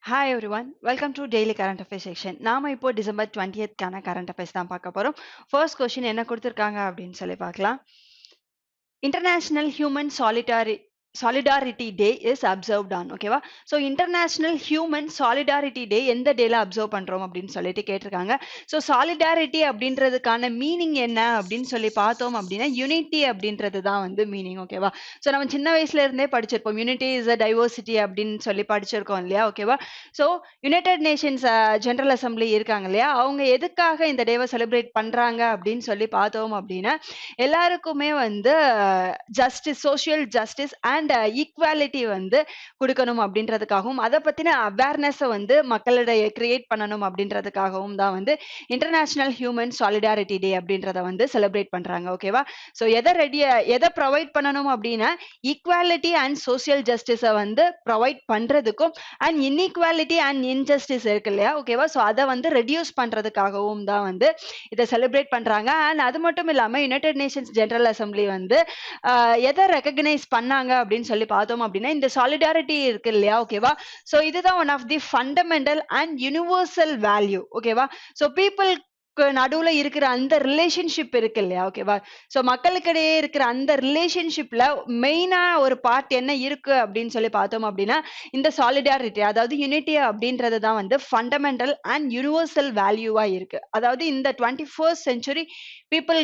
Hi everyone, welcome to Daily Current Affairs section. நாம இப்போ December 20th கான current affairs தான் பார்க்க போறோம். ஃபர்ஸ்ட் கொஸ்டின் என்ன கொடுத்திருக்காங்க அப்படின்னு சொல்லி பார்க்கலாம். International Human Solidarity Day is observed on. ஓகேவா? ஸோ இன்டர்நேஷனல் ஹியூமன் சாலிடாரிட்டி டே எந்த டேல அப்சர்வ் பண்றோம் அப்படின்னு சொல்லிட்டு கேட்டிருக்காங்க. ஸோ சாலிடாரிட்டி அப்படின்றதுக்கான மீனிங் என்ன அப்படின்னு சொல்லி பார்த்தோம் அப்படின்னா யூனிட்டி அப்படின்றது தான் வந்து மீனிங். ஓகேவா? ஸோ நம்ம சின்ன வயசுல இருந்தே படிச்சிருப்போம். யூனிட்டி இஸ் அ டைவர்சிட்டி அப்படின்னு சொல்லி படிச்சிருக்கோம் இல்லையா? ஓகேவா? So United Nations general assembly இருக்காங்க இல்லையா? அவங்க எதுக்காக இந்த டேவை செலிப்ரேட் பண்றாங்க அப்படின்னு சொல்லி பார்த்தோம் அப்படின்னா எல்லாருக்குமே வந்து justice, social justice and equality வந்து கொடுக்கணும் அப்படின்றதுக்காகவும் அதை பத்தின அவேர்னஸை வந்து மக்களிடையே கிரியேட் பண்ணணும் அப்படின்றதுக்காகவும் தான் வந்து இன்டர்நேஷனல் ஹியூமன் சாலிடாரிட்டி டே அப்படின்றத வந்து செலிப்ரேட் பண்றாங்க. ஓகேவா? ஸோ எதை ப்ரொவைட் பண்ணணும் அப்படின்னா ஈக்குவாலிட்டி அண்ட் சோஷியல் ஜஸ்டிஸை வந்து ப்ரொவைட் பண்றதுக்கும் அண்ட் இன்இக்வாலிட்டி அண்ட் இன்ஜஸ்டிஸ் இருக்கு இல்லையா? ஓகேவா? ஸோ அதை வந்து ரெடியூஸ் பண்றதுக்காகவும் தான் வந்து இதை செலிப்ரேட் பண்றாங்க. அண்ட் அது மட்டும் இல்லாம யுனைடெட் நேஷன்ஸ் ஜெனரல் அசம்பிளி வந்து எதை ரெகக்னைஸ் பண்ணாங்க அப்படின்னு சொல்லி பார்த்தோம் அப்படின்னா இந்த சாலிடாரிட்டி இருக்கு இல்லையா? ஓகேவா? ஸோ இதுதான் one of the fundamental and universal value. ஓகேவா? ஸோ பீப்புள் நடுவுல இருக்கிற அந்த ரிலேஷன்ஷிப் இருக்கு இல்லையா? ஓகேவா? ஸோ மக்களுக்கிடையே இருக்கிற அந்த ரிலேஷன்ஷிப்ல மெயினா ஒரு பார்ட் என்ன இருக்கு அப்படின்னு சொல்லி பார்த்தோம் அப்படின்னா இந்த சாலிடாரிட்டி, அதாவது யூனிட்டி அப்படின்றது தான் வந்து ஃபண்டமெண்டல் அண்ட் யுனிவர்சல் வேல்யூவா இருக்கு. அதாவது இந்த 21st செஞ்சுரி பீப்புள்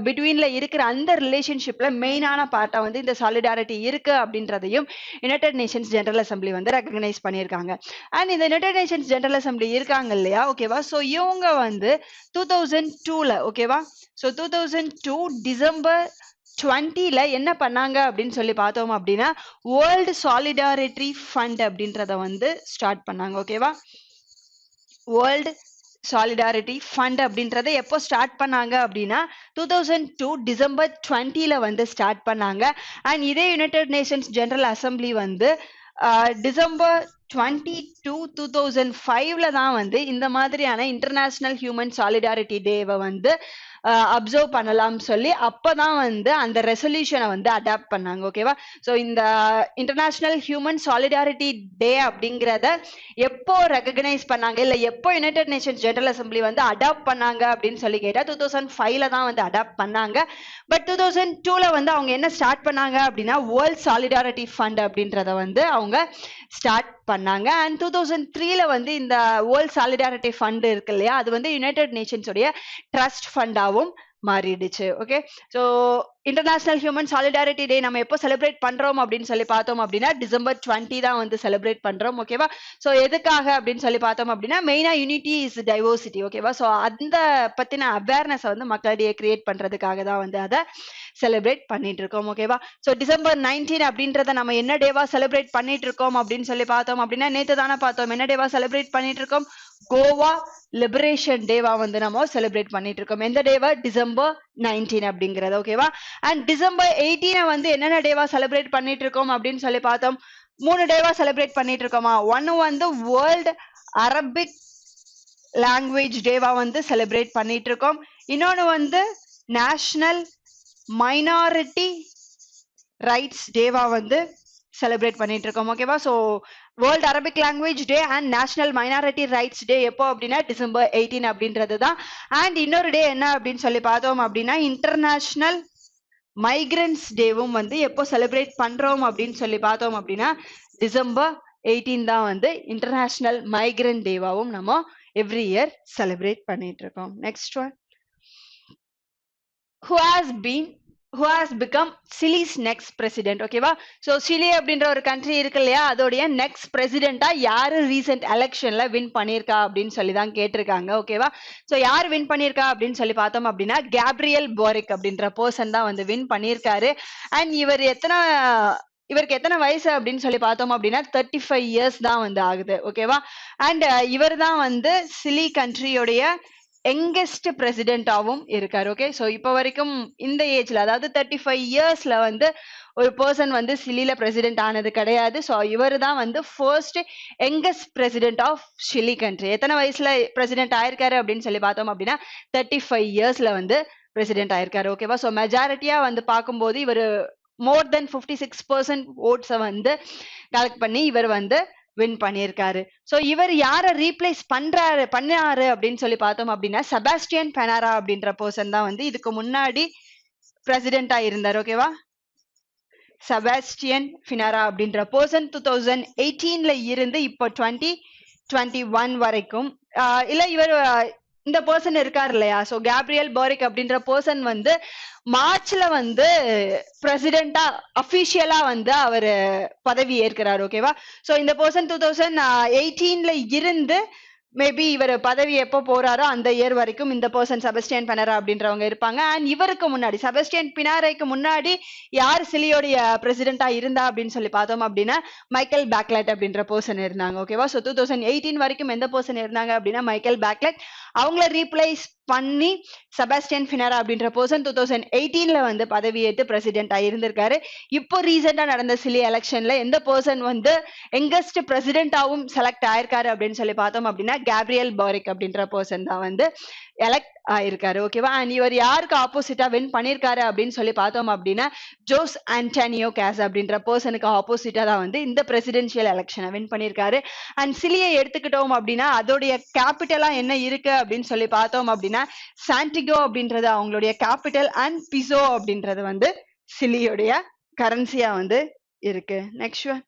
பிட்வீன்ல இருக்கிற அந்த ரிலேஷன்ஷிப்ல மெயினான பார்ட்டா வந்து இந்த சாலிடாரிட்டி இருக்கு அப்படின்றதையும் யுனைடெட் நேஷன்ஸ் ஜெனரல் அசம்பிளி வந்து ரெகக்னைஸ் பண்ணியிருக்காங்க. அண்ட் இந்த யுனைடெட் நேஷன்ஸ் ஜெனரல் அசம்பிளி இருக்காங்க இல்லையா? ஓகேவா? ஸோ இவங்க வந்து 2002ல ஓகேவா? ஸோ 2002 டிசம்பர் 20ல என்ன பண்ணாங்க அப்படின்னு சொல்லி பார்த்தோம் அப்படின்னா வேர்ல்டு சாலிடாரிட்டி ஃபண்ட் அப்படின்றத வந்து ஸ்டார்ட் பண்ணாங்க. ஓகேவா? வேர்ல்டு சாலிடாரிட்டி ஃபண்ட் அப்படின்றத எப்போ ஸ்டார்ட் பண்ணாங்க அப்படின்னா 2002 டிசம்பர் 20ல வந்து ஸ்டார்ட் பண்ணாங்க. அண்ட் இதே யுனைடெட் நேஷன்ஸ் ஜெனரல் அசம்பிளி வந்து டிசம்பர் 22 2005ல தான் வந்து இந்த மாதிரியான இன்டர்நேஷனல் ஹியூமன் சாலிடாரிட்டி டேவை வந்து அப்சர்வ் பண்ணலாம் சொல்லி அப்பதான் வந்து அந்த ரெசல்யூஷனை வந்து அடாப்ட் பண்ணாங்க. ஓகேவா? ஸோ இந்த இன்டர்நேஷனல் ஹியூமன் சாலிடாரிட்டி டே அப்படிங்கிறத எப்போ ரெகக்னைஸ் பண்ணாங்க இல்ல எப்போ யுனைடெட் நேஷன்ஸ் ஜெனரல் அசம்பிளி வந்து அடாப்ட் பண்ணாங்க அப்படின்னு சொல்லி கேட்டா 2005ல தான் வந்து அடாப்ட் பண்ணாங்க. பட் 2002ல வந்து அவங்க என்ன ஸ்டார்ட் பண்ணாங்க அப்படின்னா வேர்ல்ட் சாலிடாரிட்டி ஃபண்ட் அப்படின்றத வந்து அவங்க ஸ்டார்ட் பண்ணாங்க. அண்ட் 2003ல வந்து இந்த வேர்ல்ட் சாலிடாரிட்டி ஃபண்ட் இருக்கு இல்லையா? அது வந்து யுனைடெட் நேஷன்ஸ் உடைய ட்ரஸ்ட் ஃபண்டாவும் மாறிடுச்சு. Okay? So international human solidarity day நம்ம எப்போ செலிப்ரேட் பண்றோம் அப்படின்னு சொல்லி பார்த்தோம் அப்படின்னா டிசம்பர் 20 தான் வந்து செலிப்ரேட் பண்றோம். ஓகேவா? ஸோ எதுக்காக அப்படின்னு சொல்லி பார்த்தோம் அப்படின்னா மெயினா யூனிட்டி இஸ் டைவர்சிட்டி. ஓகேவா? ஸோ அந்த பத்தின அவேர்னஸ் வந்து மக்களிடையே கிரியேட் பண்றதுக்காக தான் வந்து அதை செலிப்ரேட் பண்ணிட்டு இருக்கோம். ஓகேவா? ஸோ டிசம்பர் 19 அப்படின்றத நம்ம என்ன டேவா செலிப்ரேட் பண்ணிட்டு இருக்கோம் அப்படின்னு சொல்லி பார்த்தோம் அப்படின்னா நேற்று தானே பார்த்தோம். என்ன டேவா செலிப்ரேட் பண்ணிட்டு இருக்கோம்? கோவா லிபரேஷன் டேவா வந்து நம்ம செலிப்ரேட் பண்ணிட்டு இருக்கோம். எந்த டேவா? டிசம்பர் 19 அப்படிங்கறது. ஓகேவா? அண்ட் டிசம்பர் 18 வந்து என்னென்ன டேவா செலிப்ரேட் பண்ணிட்டு இருக்கோம் அப்படின்னு சொல்லி பார்த்தோம். 3 டேவா செலிப்ரேட் பண்ணிட்டு இருக்கோமா? ஒன்னு வந்து வேர்ல்ட் அரபிக் லாங்குவேஜ் டேவா வந்து செலிப்ரேட் பண்ணிட்டு இருக்கோம். இன்னொன்னு வந்து நேஷனல் மைனாரிட்டி ரைட்ஸ் டேவா வந்து செலிப்ரேட் பண்ணிட்டு இருக்கோம். ஓகேவா? So world Arabic language day and national minority rights day எப்போ அப்படின்னா டிசம்பர் 18 அப்படின்றது தான். அண்ட் இன்னொரு டே என்ன அப்படின்னு சொல்லி பார்த்தோம் அப்படின்னா இன்டர்நேஷனல் மைக்ரன்ஸ் டேவும் வந்து எப்போ செலிப்ரேட் பண்றோம் அப்படின்னு சொல்லி பார்த்தோம் அப்படின்னா டிசம்பர் 18 தான் வந்து இன்டர்நேஷனல் மைக்ரன்ட் டேவாவும் நம்ம எவ்ரி இயர் செலிப்ரேட் பண்ணிட்டு இருக்கோம். Next one, who has become Chile's next president. ஓகேவா? ஸோ சிலி அப்படின்ற ஒரு கண்ட்ரி இருக்கு இல்லையா? அதோடைய நெக்ஸ்ட் பிரசிடென்டா யாரு ரீசெண்ட் எலெக்ஷன்ல வின் பண்ணியிருக்கா அப்படின்னு சொல்லி தான் கேட்டிருக்காங்க. ஓகேவா? ஸோ யார் வின் பண்ணியிருக்கா அப்படின்னு சொல்லி பார்த்தோம் அப்படின்னா கேப்ரியல் போரிக் அப்படின்ற பர்சன் தான் வந்து வின் பண்ணியிருக்காரு. அண்ட் இவருக்கு எத்தனை வயசு அப்படின்னு சொல்லி பார்த்தோம் அப்படின்னா 35 இயர்ஸ் தான் வந்து ஆகுது. ஓகேவா? அண்ட் இவர் தான் வந்து சிலி கண்ட்ரியோடைய யங்கஸ்ட் பிரசிடென்டாவும் இருக்காரு. ஓகே? ஸோ இப்போ வரைக்கும் இந்த ஏஜ்ல அதாவது 35 இயர்ஸ்ல வந்து ஒரு பர்சன் வந்து சிலில பிரசிடென்ட் ஆனது கிடையாது. ஸோ இவர் தான் வந்து first youngest president of Chile country. எத்தனை வயசுல பிரசிடென்ட் ஆயிருக்காரு அப்படின்னு சொல்லி பார்த்தோம் அப்படின்னா 35 இயர்ஸ்ல வந்து பிரசிடென்ட் ஆயிருக்காரு. ஓகேவா? ஸோ மெஜாரிட்டியா வந்து பார்க்கும்போது இவர் மோர் தென் 56% ஓட்ஸை வந்து கலெக்ட் பண்ணி இவர் வந்து வின் பண்ணியிருக்காரு. சோ இவர் யார ரீப்ளேஸ் பண்ணாரு அப்படின்னு சொல்லி பார்த்தோம் அப்படின்னா செபாஸ்டியன் பெனாரா அப்படின்ற பர்சன் தான் வந்து இதுக்கு முன்னாடி பிரசிடென்டா இருந்தார். ஓகேவா? செபாஸ்டியன் பினாரா அப்படின்ற பர்சன் 2018ல இருந்து இப்போ 2021 வரைக்கும் இல்ல இவர் இந்த பர்சன் இருக்காரு இல்லையா, சோ கேப்ரியல் போரிக் அப்படின்ற பர்சன் வந்து மார்ச்ல வந்து பிரசிடென்டா அபிஷியலா வந்து அவரு பதவி ஏற்கிறார். ஓகேவா? சோ இந்த பர்சன் 2018ல இருந்து மேபி இவர் பதவி எப்போ போறாரோ அந்த இயர் வரைக்கும் இந்த பர்சன் செபஸ்டியன் பெனாரா அப்படின்றவங்க இருப்பாங்க. அண்ட் இவருக்கு முன்னாடி செபஸ்டியன் பினாரைக்கு முன்னாடி யார் சிலியோடைய பிரசிடென்டா இருந்தா அப்படின்னு சொல்லி பார்த்தோம் அப்படின்னா மைக்கேல் பேக்லெட் அப்படின்ற பர்சன் இருந்தாங்க. ஓகேவா? ஸோ 2018 வரைக்கும் எந்த பர்சன் இருந்தாங்க அப்படின்னா மைக்கேல் பேக்லெட். அவங்கள ரீப்ளேஸ் பண்ணி செபாஸ்டியன் பினாரா அப்படின்ற பர்சன் 2018ல வந்து பதவியேற்று பிரசிடென்டா இருந்திருக்காரு. இப்போ ரீசெண்டா நடந்த சிலி எலெக்ஷன்ல எந்த பர்சன் வந்து யங்கஸ்ட் பிரசிடென்டாவும் செலக்ட் ஆயிருக்காரு அப்படின்னு சொல்லி பார்த்தோம் அப்படின்னா கேப்ரியல் போரிக் அப்படின்ற பர்சன் தான் வந்து எலெக்ட் ஆயிருக்காரு. ஓகேவா? அண்ட் இவர் யாருக்கு ஆப்போசிட்டா வின் பண்ணிருக்காரு அப்படின்னு சொல்லி பார்த்தோம் அப்படின்னா ஜோஸ் ஆண்டனியோ கேஸ் அப்படின்ற பர்சனுக்கு ஆப்போசிட்டா தான் வந்து இந்த பிரசிடென்சியல் எலெக்ஷனை வின் பண்ணிருக்காரு. அண்ட் சிலியை எடுத்துக்கிட்டோம் அப்படின்னா அதோடைய கேபிட்டலா என்ன இருக்கு அப்படின்னு சொல்லி பார்த்தோம் அப்படின்னா சாண்டிகோ அப்படின்றது அவங்களுடைய கேபிட்டல் அண்ட் பிசோ அப்படின்றது வந்து சிலியோடைய கரன்சியா வந்து இருக்கு. Next one,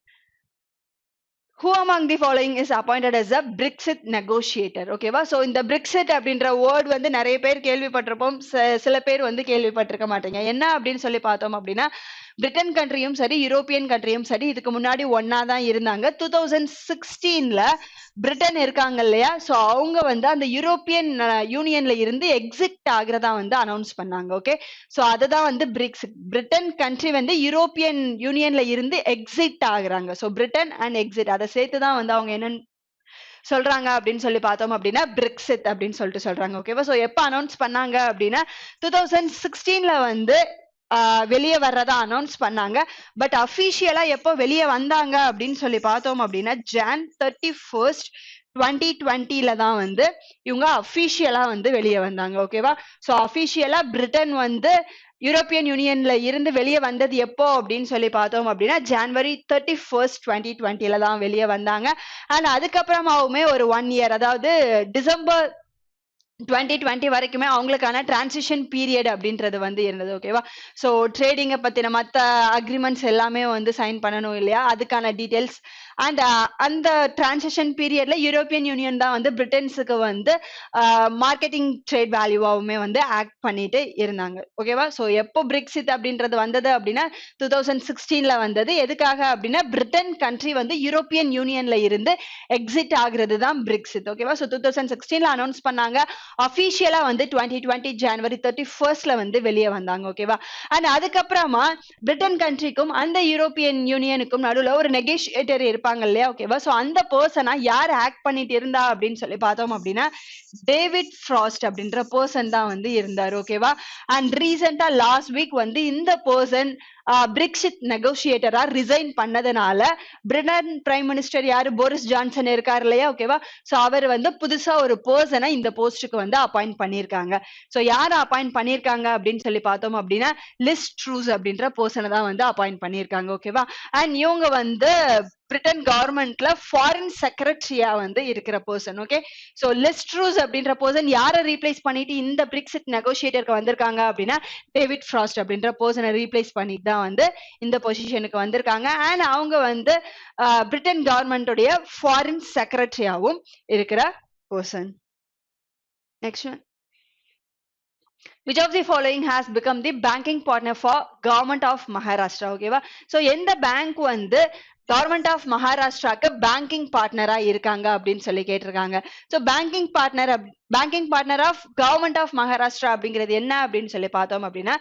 who among the following is appointed as a Brexit negotiator? ஓகேவா? சோ இந்த Brexit அப்படின்ற வேர்ட் வந்து நிறைய பேர் கேள்விப்பட்டிருப்போம், சில பேர் வந்து கேள்விப்பட்டிருக்க மாட்டீங்க. என்ன அப்படின்னு சொல்லி பார்த்தோம் அப்படின்னா பிரிட்டன் கண்ட்ரியும் சரி யூரோப்பியன் கண்ட்ரியும் சரி இதுக்கு முன்னாடி ஒன்னா தான் இருந்தாங்க. 2016ல பிரிட்டன் இருக்காங்க இல்லையா, சோ அவங்க வந்து அந்த யூரோப்பியன் யூனியன்ல இருந்து எக்ஸிட் ஆகுறதா வந்து அனௌன்ஸ் பண்ணாங்க. ஓகே, சோ அதுதான் வந்து பிரிக்ஸிட். பிரிட்டன் கண்ட்ரி வந்து யூரோப்பியன் யூனியன்ல இருந்து எக்ஸிட் ஆகுறாங்க. சோ பிரிட்டன் அண்ட் எக்ஸிட் அதை சேர்த்துதான் வந்து அவங்க என்னன்னு சொல்றாங்க அப்படின்னு சொல்லி பார்த்தோம் அப்படின்னா பிரெக்சிட் அப்படின்னு சொல்லிட்டு சொல்றாங்க. ஓகேவா? சோ எப்ப அனௌன்ஸ் பண்ணாங்க அப்படின்னா 2016ல வந்து வெளியே வர்றதா அனௌன்ஸ் பண்ணாங்க. பட் அபிஷியலா எப்போ வெளியே வந்தாங்க அப்படின்னு சொல்லி பார்த்தோம் அப்படின்னா ஜான் 31st 2020ல தான் வந்து இவங்க அபிஷியலா வந்து வெளியே வந்தாங்க. ஓகேவா? சோ அபிஷியலா பிரிட்டன் வந்து யூரோப்பியன் யூனியன்ல இருந்து வெளியே வந்தது எப்போ அப்படின்னு சொல்லி பார்த்தோம் அப்படின்னா ஜனவரி 31st 2020ல தான் வெளியே வந்தாங்க. அண்ட் அதுக்கப்புறமாவுமே ஒரு 1 இயர், அதாவது டிசம்பர் 2020 வரைக்குமே அவங்களுக்கான டிரான்சிஷன் பீரியட் அப்படின்றது வந்து இருந்தது. ஓகேவா? ஸோ ட்ரேடிங்கை பத்தின மற்ற அக்ரிமெண்ட்ஸ் எல்லாமே வந்து சைன் பண்ணணும் இல்லையா, அதுக்கான டீடைல்ஸ். அண்ட் அந்த டிரான்சிஷன் பீரியட்ல யூரோப்பியன் யூனியன் தான் வந்து பிரிட்டன்ஸுக்கு வந்து மார்க்கெட்டிங் ட்ரேட் வேல்யூவாவுமே வந்து ஆக்ட் பண்ணிட்டு இருந்தாங்க. ஓகேவா? ஸோ எப்போ பிரெக்சிட் அப்படின்றது வந்தது அப்படின்னா 2016ல வந்தது. எதுக்காக அப்படின்னா பிரிட்டன் கண்ட்ரி வந்து யூரோப்பியன் யூனியன்ல இருந்து எக்ஸிட் ஆகுறது தான் பிரெக்சிட். ஓகேவா? ஸோ 2016ல அனௌன்ஸ் பண்ணாங்க. அபிஷியலா வந்து 2020 ஜனவரி 31st வந்து வெளியே வந்தாங்க. ஓகேவா? அண்ட் அதுக்கப்புறமா பிரிட்டன் கண்ட்ரிக்கும் அந்த யூரோப்பியன் யூனியனுக்கும் நடுவில் ஒரு நெகோசியேட்டர் இருப்பாங்க இல்லையா? ஓகேவா? சோ அந்த பர்சனா யார் ஆக்ட் பண்ணிட்டு இருந்தா அப்படின்னு சொல்லி பார்த்தோம் அப்படின்னா டேவிட் ஃப்ராஸ்ட் அப்படின்ற பர்சன் தான் வந்து இருந்தார். ஓகேவா? அண்ட் ரீசெண்டா லாஸ்ட் வீக் வந்து இந்த பர்சன் பிரெக்சிட் நெகோசியேட்டரா ரிசைன் பண்ணதுனால பிரிட்டன் பிரைம் மினிஸ்டர் யாரு, போரிஸ் ஜான்சன் இருக்காரு இல்லையா? ஓகேவா? சோ அவர் வந்து புதுசா ஒரு பர்சனை இந்த போஸ்டுக்கு வந்து அப்பாயிண்ட் பண்ணிருக்காங்க. சோ யாரை அப்பாயிண்ட் பண்ணிருக்காங்க அப்படின்னு சொல்லி பார்த்தோம் அப்படின்னா லிஸ் ட்ரூஸ் அப்படின்ற பர்சனை தான் வந்து அப்பாயிண்ட் பண்ணிருக்காங்க. ஓகேவா? அண்ட் இவங்க வந்து பிரிட்டன் கவர்மெண்ட்ல ஃபாரின் செக்ரட்டரியா வந்து இருக்கிற person. Okay, so Liz Truss அப்படின்ற பர்சன் யாரை ரீப்ளேஸ் பண்ணிட்டு இந்த பிரெக்சிட் நெகோசியேட்டருக்கு வந்திருக்காங்க அப்படின்னா டேவிட் ஃப்ராஸ்ட் அப்படின்ற பர்சனை ரீப்ளேஸ் பண்ணிட்டு தான் வந்து இந்த பொசிஷனுக்கு வந்திருக்காங்க. அண்ட் அவங்க வந்து பிரிட்டன் கவர்மெண்டோடைய ஃபாரின் செக்ரட்டரியாவும் இருக்கிற person. Next one, which of the following has become the banking partner for government of Maharashtra? ஓகேவா? சோ எந்த பேங்க் வந்து கவர்மெண்ட் ஆஃப் மகாராஷ்டிராக்கு பேங்கிங் பார்ட்னரா இருக்காங்க அப்படின்னு சொல்லி கேட்டிருக்காங்க. So banking partner of government of Maharashtra அப்படிங்கிறது என்ன அப்படின்னு சொல்லி பார்த்தோம் அப்படின்னா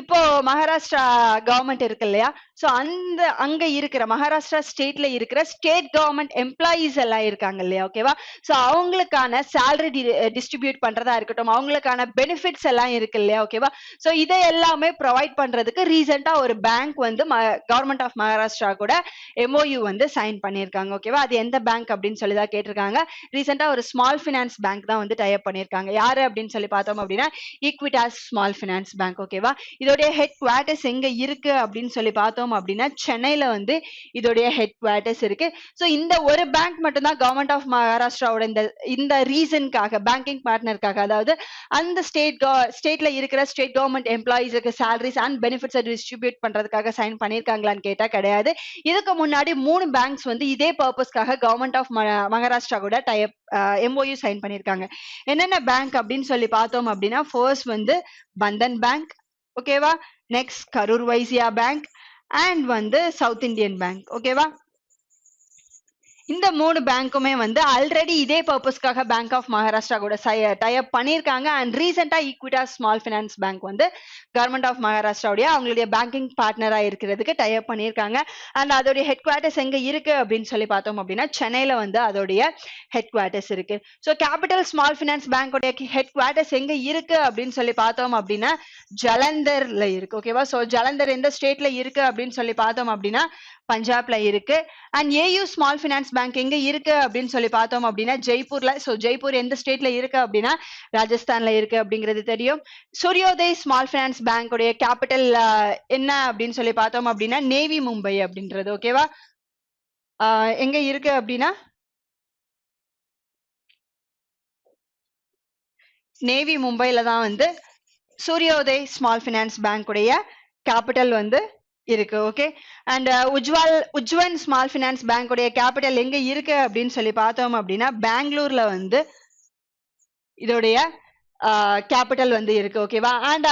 இப்போ மகாராஷ்டிரா கவர்மெண்ட் இருக்கு இல்லையா, ஸோ அந்த அங்க இருக்கிற மகாராஷ்டிரா ஸ்டேட்ல இருக்கிற ஸ்டேட் கவர்மெண்ட் எம்ப்ளாயீஸ் எல்லாம் இருக்காங்க இல்லையா? ஓகேவா? ஸோ அவங்களுக்கான சேலரி டிஸ்ட்ரிபியூட் பண்றதா இருக்கட்டும், அவங்களுக்கான பெனிஃபிட்ஸ் எல்லாம் இருக்கு இல்லையா? ஓகேவா? ஸோ இதை எல்லாமே ப்ரொவைட் பண்றதுக்கு ரீசெண்டா ஒரு பேங்க் வந்து கவர்மெண்ட் ஆஃப் மகாராஷ்டிரா கூட எம்ஓயு வந்து சைன் பண்ணியிருக்காங்க. ஓகேவா, அது எந்த பேங்க் அப்படின்னு சொல்லி தான் கேட்டிருக்காங்க. ரீசெண்டா ஒரு ஸ்மால் பினான்ஸ் பேங்க் தான் வந்து டைப் பண்ணியிருக்காங்க. யாரு அப்படின்னு சொல்லி பார்த்தோம் அப்படின்னா ஈக்விட்டாஸ் ஸ்மால் பினான்ஸ் பேங்க். ஓகேவா, இதோடைய ஹெட் குவார்டர்ஸ் எங்க இருக்கு அப்படின்னு சொல்லி பார்த்தோம் அப்படின்னா சென்னையில வந்து இதோடைய ஹெட் குவார்டர்ஸ் இருக்கு. ஸோ இந்த ஒரு பேங்க் மட்டும் தான் கவர்மெண்ட் ஆஃப் மகாராஷ்டிராவோட இந்த ரீசனுக்காக பேங்கிங் பார்ட்னருக்காக, அதாவது அந்த ஸ்டேட்ல இருக்கிற ஸ்டேட் கவர்மெண்ட் எம்ப்ளாயிஸுக்கு சேலரிஸ் அண்ட் பெனிஃபிட்ஸை டிஸ்ட்ரிபியூட் பண்றதுக்காக சைன் பண்ணிருக்காங்களான்னு கேட்டா கிடையாது. இதுக்கு முன்னாடி 3 பேங்க்ஸ் வந்து இதே பர்பஸ்க்காக கவர்மெண்ட் ஆஃப் மகாராஷ்டிரா கூட டைப் எம்ஓயு சைன் பண்ணிருக்காங்க. என்னென்ன பேங்க் அப்படின்னு சொல்லி பார்த்தோம் அப்படின்னா ஃபர்ஸ்ட் வந்து பந்தன் பேங்க். ஓகேவா, next Karur Vaishya bank and வந்து சவுத் இந்தியன் பேங்க். ஓகேவா, இந்த 3 பேங்க்குமே வந்து ஆல்ரெடி இதே பர்பஸ்க்காக பேங்க் ஆஃப் மகாராஷ்டிரா கூட டைப் பண்ணியிருக்காங்க. அண்ட் ரீசெண்டா ஈக்விட்டாஸ் ஸ்மால் பினான்ஸ் பேங்க் வந்து கவர்மெண்ட் ஆஃப் மகாராஷ்டிராவுடைய அவங்களுடைய பேங்கிங் பார்ட்னரா இருக்கிறதுக்கு டைப் பண்ணியிருக்காங்க. அண்ட் அதோடைய ஹெட் குவார்டர்ஸ் எங்க இருக்கு அப்படின்னு சொல்லி பார்த்தோம் அப்படின்னா சென்னையில வந்து அதோடைய ஹெட் குவார்டர்ஸ் இருக்கு. ஸோ கேபிட்டல் ஸ்மால் பினான்ஸ் பேங்கோடைய ஹெட் குவார்டர்ஸ் எங்க இருக்கு அப்படின்னு சொல்லி பார்த்தோம் அப்படின்னா ஜலந்தர்ல இருக்கு. ஓகேவா, ஸோ ஜலந்தர் எந்த ஸ்டேட்ல இருக்கு அப்படின்னு சொல்லி பார்த்தோம் அப்படின்னா பஞ்சாப்ல இருக்கு. And AU small finance bank எங்க இருக்கு அப்படின்னு சொல்லி பார்த்தோம் அப்படின்னா ஜெய்ப்பூர்ல. ஸோ ஜெய்ப்பூர் எந்த ஸ்டேட்ல இருக்கு அப்படின்னா ராஜஸ்தான்ல இருக்கு அப்படிங்கிறது தெரியும். சூரியோதய் ஸ்மால் பினான்ஸ் பேங்க் உடைய கேபிட்டல் என்ன அப்படின்னு சொல்லி பார்த்தோம் அப்படின்னா நேவி மும்பை அப்படின்றது. ஓகேவா, எங்க இருக்கு அப்படின்னா நேவி மும்பைல தான் வந்து சூரியோதய் ஸ்மால் பினான்ஸ் பேங்க் உடைய கேபிட்டல் வந்து இருக்கு. Okay, and Ujjivan small finance bank உடைய கேபிட்டல் எங்க இருக்கு அப்படின்னு சொல்லி பார்த்தோம் அப்படின்னா பெங்களூர்ல வந்து இதோடைய கேபிட்டல் வந்து இருக்கு. ஓகேவா, அண்ட்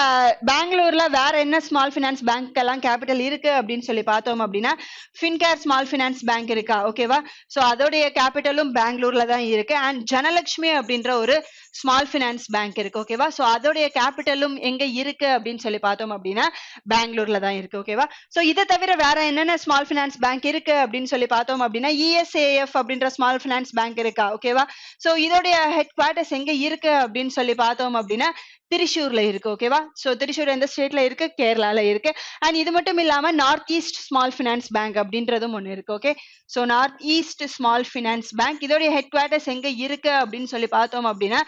பெங்களூர்ல வேற என்ன ஸ்மால் பினான்ஸ் பேங்க் எல்லாம் கேபிட்டல் இருக்கு அப்படின்னு சொல்லி பார்த்தோம் அப்படின்னா ஃபின்கேர் ஸ்மால் பினான்ஸ் பேங்க் இருக்கா. ஓகேவா, ஸோ அதோடைய கேபிட்டலும் பெங்களூர்ல தான் இருக்கு. அண்ட் ஜனலட்சுமி அப்படின்ற ஒரு ஸ்மால் பினான்ஸ் பேங்க் இருக்கு. ஓகேவா, ஸோ அதோடைய கேபிட்டலும் எங்க இருக்கு அப்படின்னு சொல்லி பார்த்தோம் அப்படின்னா பெங்களூர்ல தான் இருக்கு. ஓகேவா, ஸோ இதை தவிர வேற என்னென்ன ஸ்மால் பினான்ஸ் பேங்க் இருக்கு அப்படின்னு சொல்லி பார்த்தோம் அப்படின்னா இஎஸ்ஏஎஃப் அப்படின்ற ஸ்மால் பினான்ஸ் பேங்க் இருக்கா. ஓகேவா, ஸோ இதோடைய ஹெட் குவார்டர்ஸ் எங்க இருக்கு அப்படின்னு சொல்லி பார்த்தோம் அப்படின்னா திரிசூர்ல இருக்கு. ஓகேவா, சோ திரிசூர் எந்த ஸ்டேட்ல இருக்கு, கேரளால இருக்கு. அண்ட் இது மட்டும் இல்லாம north east small finance bank அப்படின்றதும் ஒண்ணு இருக்கு. Okay, so north east small finance bank இதோடைய ஹெட் குவார்டர்ஸ் எங்க இருக்கு அப்படின்னு சொல்லி பார்த்தோம் அப்படின்னா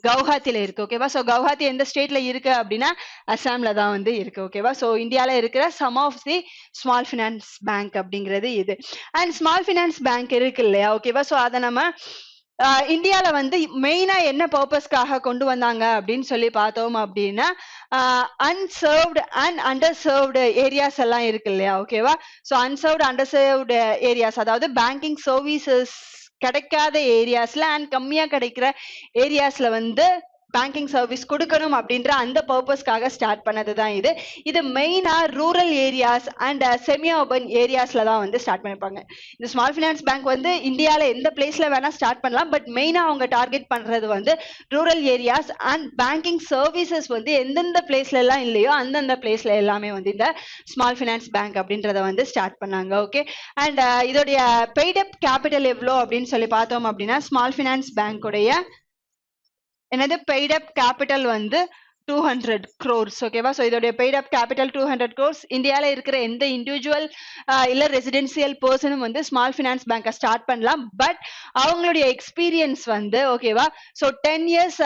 கவுஹாத்தில இருக்கு. ஓகேவா, சோ கவுஹாத்தி எந்த ஸ்டேட்ல இருக்கு அப்படின்னா அசாம்ல தான் வந்து இருக்கு. ஓகேவா, சோ இந்தியால இருக்கிற some of the small finance bank அப்படிங்கிறது இது. அண்ட் ஸ்மால் பினான்ஸ் பேங்க் இருக்கு இல்லையா. ஓகேவா, சோ அதை நம்ம இந்தியால வந்து மெயினா என்ன பர்பஸ்க்காக கொண்டு வந்தாங்க அப்படின்னு சொல்லி பார்த்தோம் அப்படின்னா அன்சர்வ்டு அண்ட் அண்டர்சர்வ்டு ஏரியாஸ் எல்லாம் இருக்கு இல்லையா. ஓகேவா, ஸோ அன்சர்வ்டு அண்டர்சர்வ்டு ஏரியாஸ், அதாவது பேங்கிங் சர்வீசஸ் கிடைக்காத ஏரியாஸ்ல அண்ட் கம்மியா கிடைக்கிற ஏரியாஸ்ல வந்து பேங்கிங் சர்வீஸ் கொடுக்கணும் அப்படின்ற அந்த பர்பஸ்க்காக ஸ்டார்ட் பண்ணது தான் இது. இது மெயினா rural areas and semi urban ஏரியாஸ்ல தான் வந்து ஸ்டார்ட் பண்ணிருப்பாங்க. இந்த ஸ்மால் பினான்ஸ் பேங்க் வந்து இந்தியால எந்த பிளேஸ்ல வேணா ஸ்டார்ட் பண்ணலாம், பட் மெயினா அவங்க டார்கெட் பண்றது வந்து rural areas and banking services வந்து எந்தெந்த பிளேஸ்ல எல்லாம் இல்லையோ அந்தந்த பிளேஸ்ல எல்லாமே வந்து இந்த ஸ்மால் பினான்ஸ் பேங்க் அப்படின்றத வந்து ஸ்டார்ட் பண்ணாங்க. ஓகே, அண்ட் இதோடைய பெய்ட் அப் கேபிட்டல் எவ்வளோ அப்படின்னு சொல்லி பார்த்தோம் அப்படின்னா ஸ்மால் பினான்ஸ் பேங்க் உடைய என்னது பெய்ட் அப் கேபிட்டல் வந்து 200 crores. ஓகேவா, ஸோ இதோடைய பெய்ட் அப் கேபிட்டல் 200 crores. இந்தியாவில் இருக்கிற எந்த இண்டிவிஜுவல் இல்லை ரெசிடென்சியல் பர்சனும் வந்து ஸ்மால் ஃபினான்ஸ் பேங்கை ஸ்டார்ட் பண்ணலாம். பட் அவங்களுடைய எக்ஸ்பீரியன்ஸ் வந்து ஓகேவா, ஸோ 10 years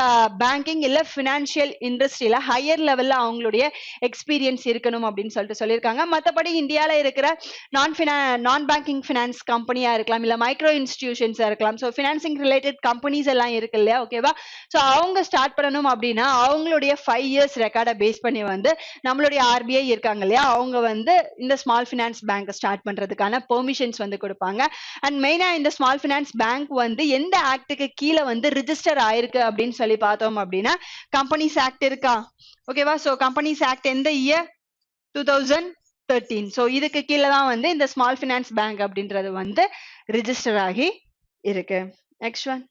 பேங்கிங் இல்லை ஃபினான்ஷியல் இண்டஸ்ட்ரியில் ஹையர் லெவலில் அவங்களுடைய எக்ஸ்பீரியன்ஸ் இருக்கணும் அப்படின்னு சொல்லிட்டு சொல்லியிருக்காங்க. மற்றபடி இந்தியாவில் இருக்கிற நான் பேங்கிங் ஃபினான்ஸ் கம்பெனியாக இருக்கலாம், இல்லை மைக்ரோ இன்ஸ்டிடியூஷன்ஸாக இருக்கலாம், ஸோ ஃபினான்சிங் ரிலேட்டட் கம்பெனிஸ் எல்லாம் இருக்கு இல்லையா. ஓகேவா, ஸோ அவங்க ஸ்டார்ட் பண்ணணும் அப்படின்னா அவங்களுடைய 5 years ரெக்கார்டை பேஸ் பண்ணி வந்து நம்மளுடைய ஆர்பிஐ இருக்காங்க இல்லையா, அவங்க வந்து இந்த ஸ்மால் பினான்ஸ் பேங்க் ஸ்டார்ட் பண்றதுக்கான பெர்மிஷன்ஸ் வந்து கொடுப்பாங்க. அண்ட் மெயினா இந்த ஸ்மால் பினான்ஸ் பேங்க் வந்து எந்த ஆக்டுக்கு கீழே வந்து ரிஜிஸ்டர் ஆயிருக்கு அப்படின்னு சொல்லி பார்த்தோம் அப்படின்னா கம்பெனிஸ் ஆக்ட் இருக்கா. ஓகேவா, ஸோ கம்பெனிஸ் ஆக்ட் எந்த இயர் 2013. ஸோ இதுக்கு கீழே தான் வந்து இந்த ஸ்மால் பினான்ஸ் பேங்க் அப்படின்றது வந்து ரிஜிஸ்டர் ஆகி இருக்கு. Next one,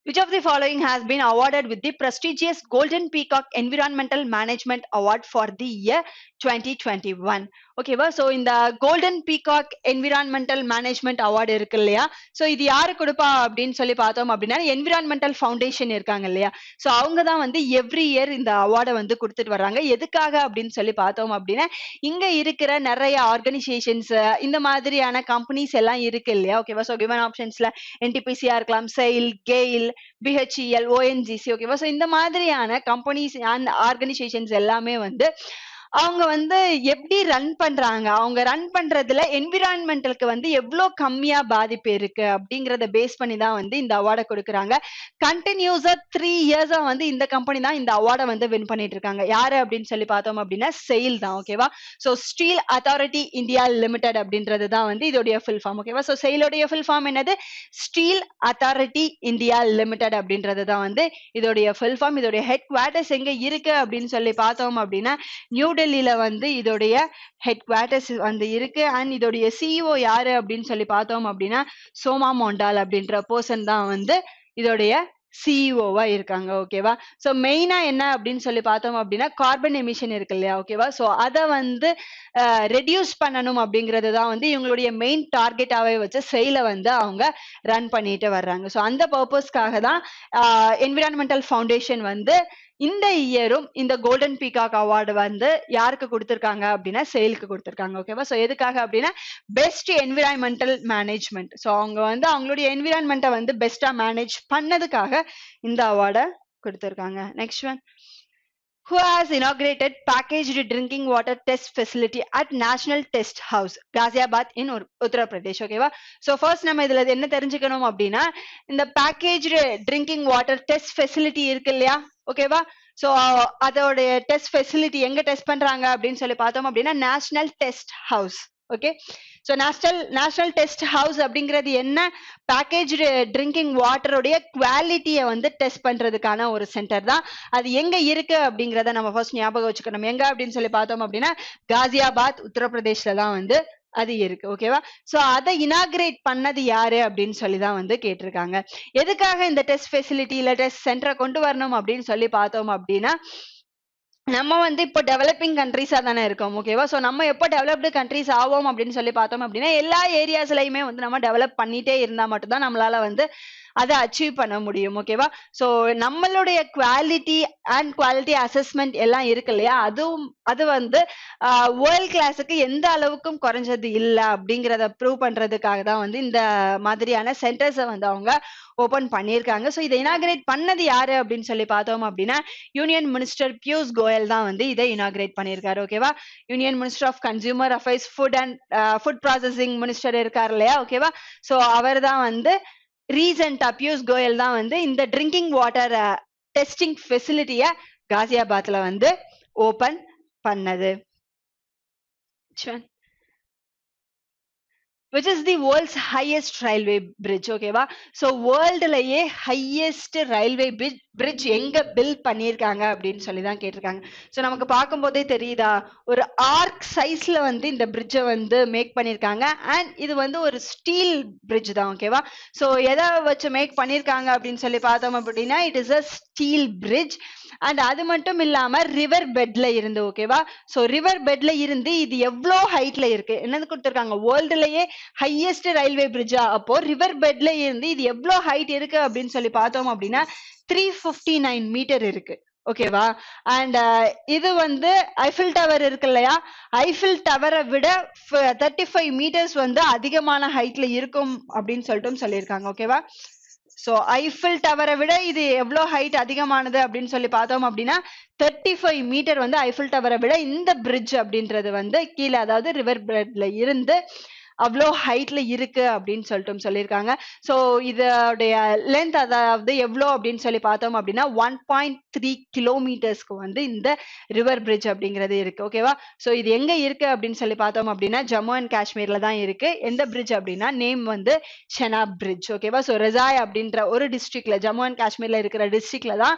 which of the following has been awarded with the prestigious Golden Peacock Environmental Management Award for the year 2021? ஓகேவா? ஸோ இந்த golden peacock environmental management award இருக்கு இல்லையா? ஸோ இது யாரு கொடுப்பா அப்படின்னு சொல்லி பார்த்தோம் அப்படின்னா என்விரான்மெண்டல் ஃபவுண்டேஷன் இருக்காங்க இல்லையா? ஸோ அவங்க தான் வந்து எவ்ரி இயர் இந்த அவார்டை வந்து கொடுத்துட்டு வர்றாங்க. எதுக்காக அப்படின்னு சொல்லி பார்த்தோம் அப்படின்னா இங்க இருக்கிற நிறைய ஆர்கனைசேஷன்ஸ் இந்த மாதிரியான கம்பெனிஸ் எல்லாம் இருக்கு இல்லையா? ஓகேவா? ஸோ கிவன் ஆப்ஷன்ஸ்ல என்டிபிசியா இருக்கலாம், செயில், கெயில், பிஹெச்இஎல், ஓஎன்ஜிசி. ஓகேவா? ஸோ இந்த மாதிரியான கம்பெனிஸ் அண்ட் ஆர்கனைசேஷன்ஸ் எல்லாமே வந்து அவங்க வந்து எப்படி ரன் பண்றாங்க, அவங்க ரன் பண்றதுல என்விரான்மெண்டலுக்கு வந்து எவ்வளவு கம்மியா பாதிப்பு இருக்கு அப்படிங்கறத பேஸ் பண்ணி தான் வந்து இந்த அவார்டை கொடுக்குறாங்க. கண்டினியூஸா 3 இயர்ஸா வந்து இந்த கம்பெனி தான் இந்த அவார்டை வந்து வின் பண்ணிட்டு இருக்காங்க. யாரு அப்படின்னு சொல்லி பார்த்தோம் அப்படின்னா செயில் தான். ஓகேவா? So steel authority India limited அப்படின்றது தான் வந்து இதோடைய ஃபுல் ஃபார்ம். ஓகேவா? ஸோ செயிலோடைய ஃபுல் ஃபார்ம் என்னது? ஸ்டீல் அத்தாரிட்டி இந்தியா லிமிடெட் அப்படின்றது தான் வந்து இதோடைய ஃபுல் ஃபார்ம். இதோடைய ஹெட் குவார்டர்ஸ் எங்க இருக்கு அப்படின்னு சொல்லி பார்த்தோம் அப்படின்னா நியூ டெல்லியில வந்து இதோடைய ஹெட் குவார்டர்ஸ் வந்து இருக்கு. அண்ட் இதோடைய சிஇஓ யாரு அப்படின்னு சொல்லி பார்த்தோம் அப்படின்னா சோமா மோண்டால் அப்படின்ற பர்சன் தான் வந்து இதோடைய சிஇஓவா இருக்காங்க. ஓகேவா? ஸோ மெயினா என்ன அப்படின்னு சொல்லி பார்த்தோம் அப்படின்னா கார்பன் எமிஷன் இருக்கு இல்லையா? ஓகேவா? ஸோ அதை வந்து ரெடியூஸ் பண்ணணும் அப்படிங்கிறது தான் வந்து இவங்களுடைய மெயின் டார்கெட்டாவே வச்சு செயல வந்து அவங்க ரன் பண்ணிட்டு வர்றாங்க. ஸோ அந்த பர்பஸ்க்காக தான் என்விரான்மெண்டல் ஃபவுண்டேஷன் வந்து இந்த இயரும் இந்த கோல்டன் பீகாக் அவார்டு வந்து யாருக்கு கொடுத்திருக்காங்க அப்படின்னா செயலுக்கு கொடுத்திருக்காங்க. ஓகேவா? ஸோ எதுக்காக அப்படின்னா பெஸ்ட் என்விரான்மெண்டல் மேனேஜ்மெண்ட். ஸோ அவங்க வந்து அவங்களுடைய என்விரான்மெண்ட்டை வந்து பெஸ்டா மேனேஜ் பண்ணதுக்காக இந்த அவார்டை கொடுத்திருக்காங்க. Next one, who has inaugurated packaged drinking water test facility at National Test House, Ghaziabad in Uttar Pradesh. ஓகேவா? ஸோ ஃபர்ஸ்ட் நம்ம இதுல என்ன தெரிஞ்சுக்கணும் அப்படின்னா இந்த packaged drinking water test facility இருக்கு இல்லையா? ஓகேவா? ஸோ அதோடைய டெஸ்ட் ஃபெசிலிட்டி எங்க டெஸ்ட் பண்றாங்க அப்படின்னு சொல்லி பார்த்தோம் அப்படின்னா national test house. Okay, so national test house அப்படிங்கிறது என்ன? பேக்கேஜ்டு ட்ரிங்கிங் வாட்டருடைய குவாலிட்டியை வந்து டெஸ்ட் பண்றதுக்கான ஒரு சென்டர் தான். அது எங்க இருக்கு அப்படிங்கிறத நம்ம ஃபர்ஸ்ட் ஞாபகம் வச்சுக்கணும். எங்க அப்படின்னு சொல்லி பார்த்தோம் அப்படின்னா காசியாபாத் உத்தரப்பிரதேஷ்ல தான் வந்து அது இருக்கு. ஓகேவா? சோ அதை இனாகிரேட் பண்ணது யாரு அப்படின்னு சொல்லிதான் வந்து கேட்டிருக்காங்க. எதுக்காக இந்த டெஸ்ட் ஃபெசிலிட்டி இல்ல டெஸ்ட் சென்டரை கொண்டு வரணும் அப்படின்னு சொல்லி பார்த்தோம் அப்படின்னா நம்ம வந்து இப்போ டெவலப்பிங் கண்ட்ரீஸா தானே இருக்கோம். ஓகேவா? ஸோ நம்ம எப்போ டெவலப்டு கண்ட்ரீஸ் ஆவோம் அப்படின்னு சொல்லி பார்த்தோம் அப்படின்னா எல்லா ஏரியாஸ்லயுமே வந்து நம்ம டெவலப் பண்ணிட்டே இருந்தா மட்டும்தான் நம்மளால வந்து அதை அச்சீவ் பண்ண முடியும். ஓகேவா? ஸோ நம்மளுடைய குவாலிட்டி அண்ட் குவாலிட்டி அசஸ்மெண்ட் எல்லாம் இருக்கு இல்லையா? அது வந்து வேர்ல்ட் கிளாஸுக்கு எந்த அளவுக்கும் குறைஞ்சது இல்லை அப்படிங்கிறத ப்ரூவ் பண்றதுக்காக தான் வந்து இந்த மாதிரியான சென்டர்ஸை வந்து அவங்க ஓபன் பண்ணியிருக்காங்க. ஸோ இதை இனாகிரேட் பண்ணது யாரு அப்படின்னு சொல்லி பார்த்தோம் அப்படின்னா யூனியன் மினிஸ்டர் பியூஷ் கோயல் தான் வந்து இதை இனாகிரேட் பண்ணியிருக்காரு. ஓகேவா? Union minister of consumer affairs food processing minister இருக்கார் இல்லையா? ஓகேவா? ஸோ அவர் தான் வந்து ரீசெண்டா பியூஷ் கோயல் தான் வந்து இந்த ட்ரிங்கிங் வாட்டர் டெஸ்டிங் ஃபெசிலிட்டிய காசியாபாத்ல வந்து ஓபன் பண்ணது. which is the world's highest railway bridge. ஓகேவா? ஸோ வேர்ல்டுலயே ஹையஸ்ட் ரயில்வே பிரிட்ஜ் எங்க பில்ட் பண்ணியிருக்காங்க அப்படின்னு சொல்லி தான் கேட்டிருக்காங்க. ஸோ நமக்கு பார்க்கும்போதே தெரியுதா ஒரு ஆர்க் சைஸ்ல வந்து இந்த பிரிட்ஜை வந்து மேக் பண்ணியிருக்காங்க. அண்ட் இது வந்து ஒரு ஸ்டீல் பிரிட்ஜ் தான். ஓகேவா? ஸோ எதை வச்சு மேக் பண்ணியிருக்காங்க அப்படின்னு சொல்லி பார்த்தோம் அப்படின்னா it is a steel bridge. And அது மட்டும் இல்லாம ரிவர் பெட்ல இருந்து. ஓகேவா? ஸோ ரிவர் பெட்ல இருந்து இது எவ்வளோ ஹைட்ல இருக்கு என்னது கொடுத்துருக்காங்க வேர்ல்டுலயே ஹையஸ்ட் ரயில்வே பிரிட்ஜா? அப்போ ரிவர் பெட்ல இருந்து இது எவ்வளவு ஹைட் இருக்கு அப்படின்னு சொல்லி பார்த்தோம் அப்படின்னா 359 மீட்டர் இருக்கு. ஓகேவா? அண்ட் இது வந்து ஐஃபில் டவர் இருக்கு இல்லையா? ஐஃபில் டவரை விட 35 மீட்டர்ஸ் வந்து அதிகமான ஹைட்ல இருக்கும் அப்படின்னு சொல்லிட்டு சொல்லியிருக்காங்க. ஓகேவா? சோ ஐஃபில் டவரை விட இது எவ்வளவு ஹைட் அதிகமானது அப்படின்னு சொல்லி பார்த்தோம் அப்படின்னா 35 மீட்டர் வந்து ஐஃபில் டவரை விட இந்த பிரிட்ஜ் அப்படின்றது வந்து கீழே அதாவது ரிவர் பெட்ல இருந்து அவ்வளோ ஹைட்ல இருக்கு அப்படின்னு சொல்லிட்டு சொல்லியிருக்காங்க. ஸோ இதோடைய லென்த் அதாவது எவ்வளோ அப்படின்னு சொல்லி பார்த்தோம் அப்படின்னா 1.3 கிலோமீட்டர்ஸ்க்கு வந்து இந்த ரிவர் பிரிட்ஜ் அப்படிங்கிறது இருக்கு. ஓகேவா? ஸோ இது எங்க இருக்கு அப்படின்னு சொல்லி பார்த்தோம் அப்படின்னா ஜம்மு அண்ட் காஷ்மீர்ல தான் இருக்கு. எந்த பிரிட்ஜ் அப்படின்னா நேம் வந்து செனாப் பிரிட்ஜ். ஓகேவா? ஸோ ரெசாய் அப்படின்ற ஒரு டிஸ்ட்ரிக்ட்ல ஜம்மு அண்ட் காஷ்மீர்ல இருக்கிற டிஸ்ட்ரிக்ட்ல தான்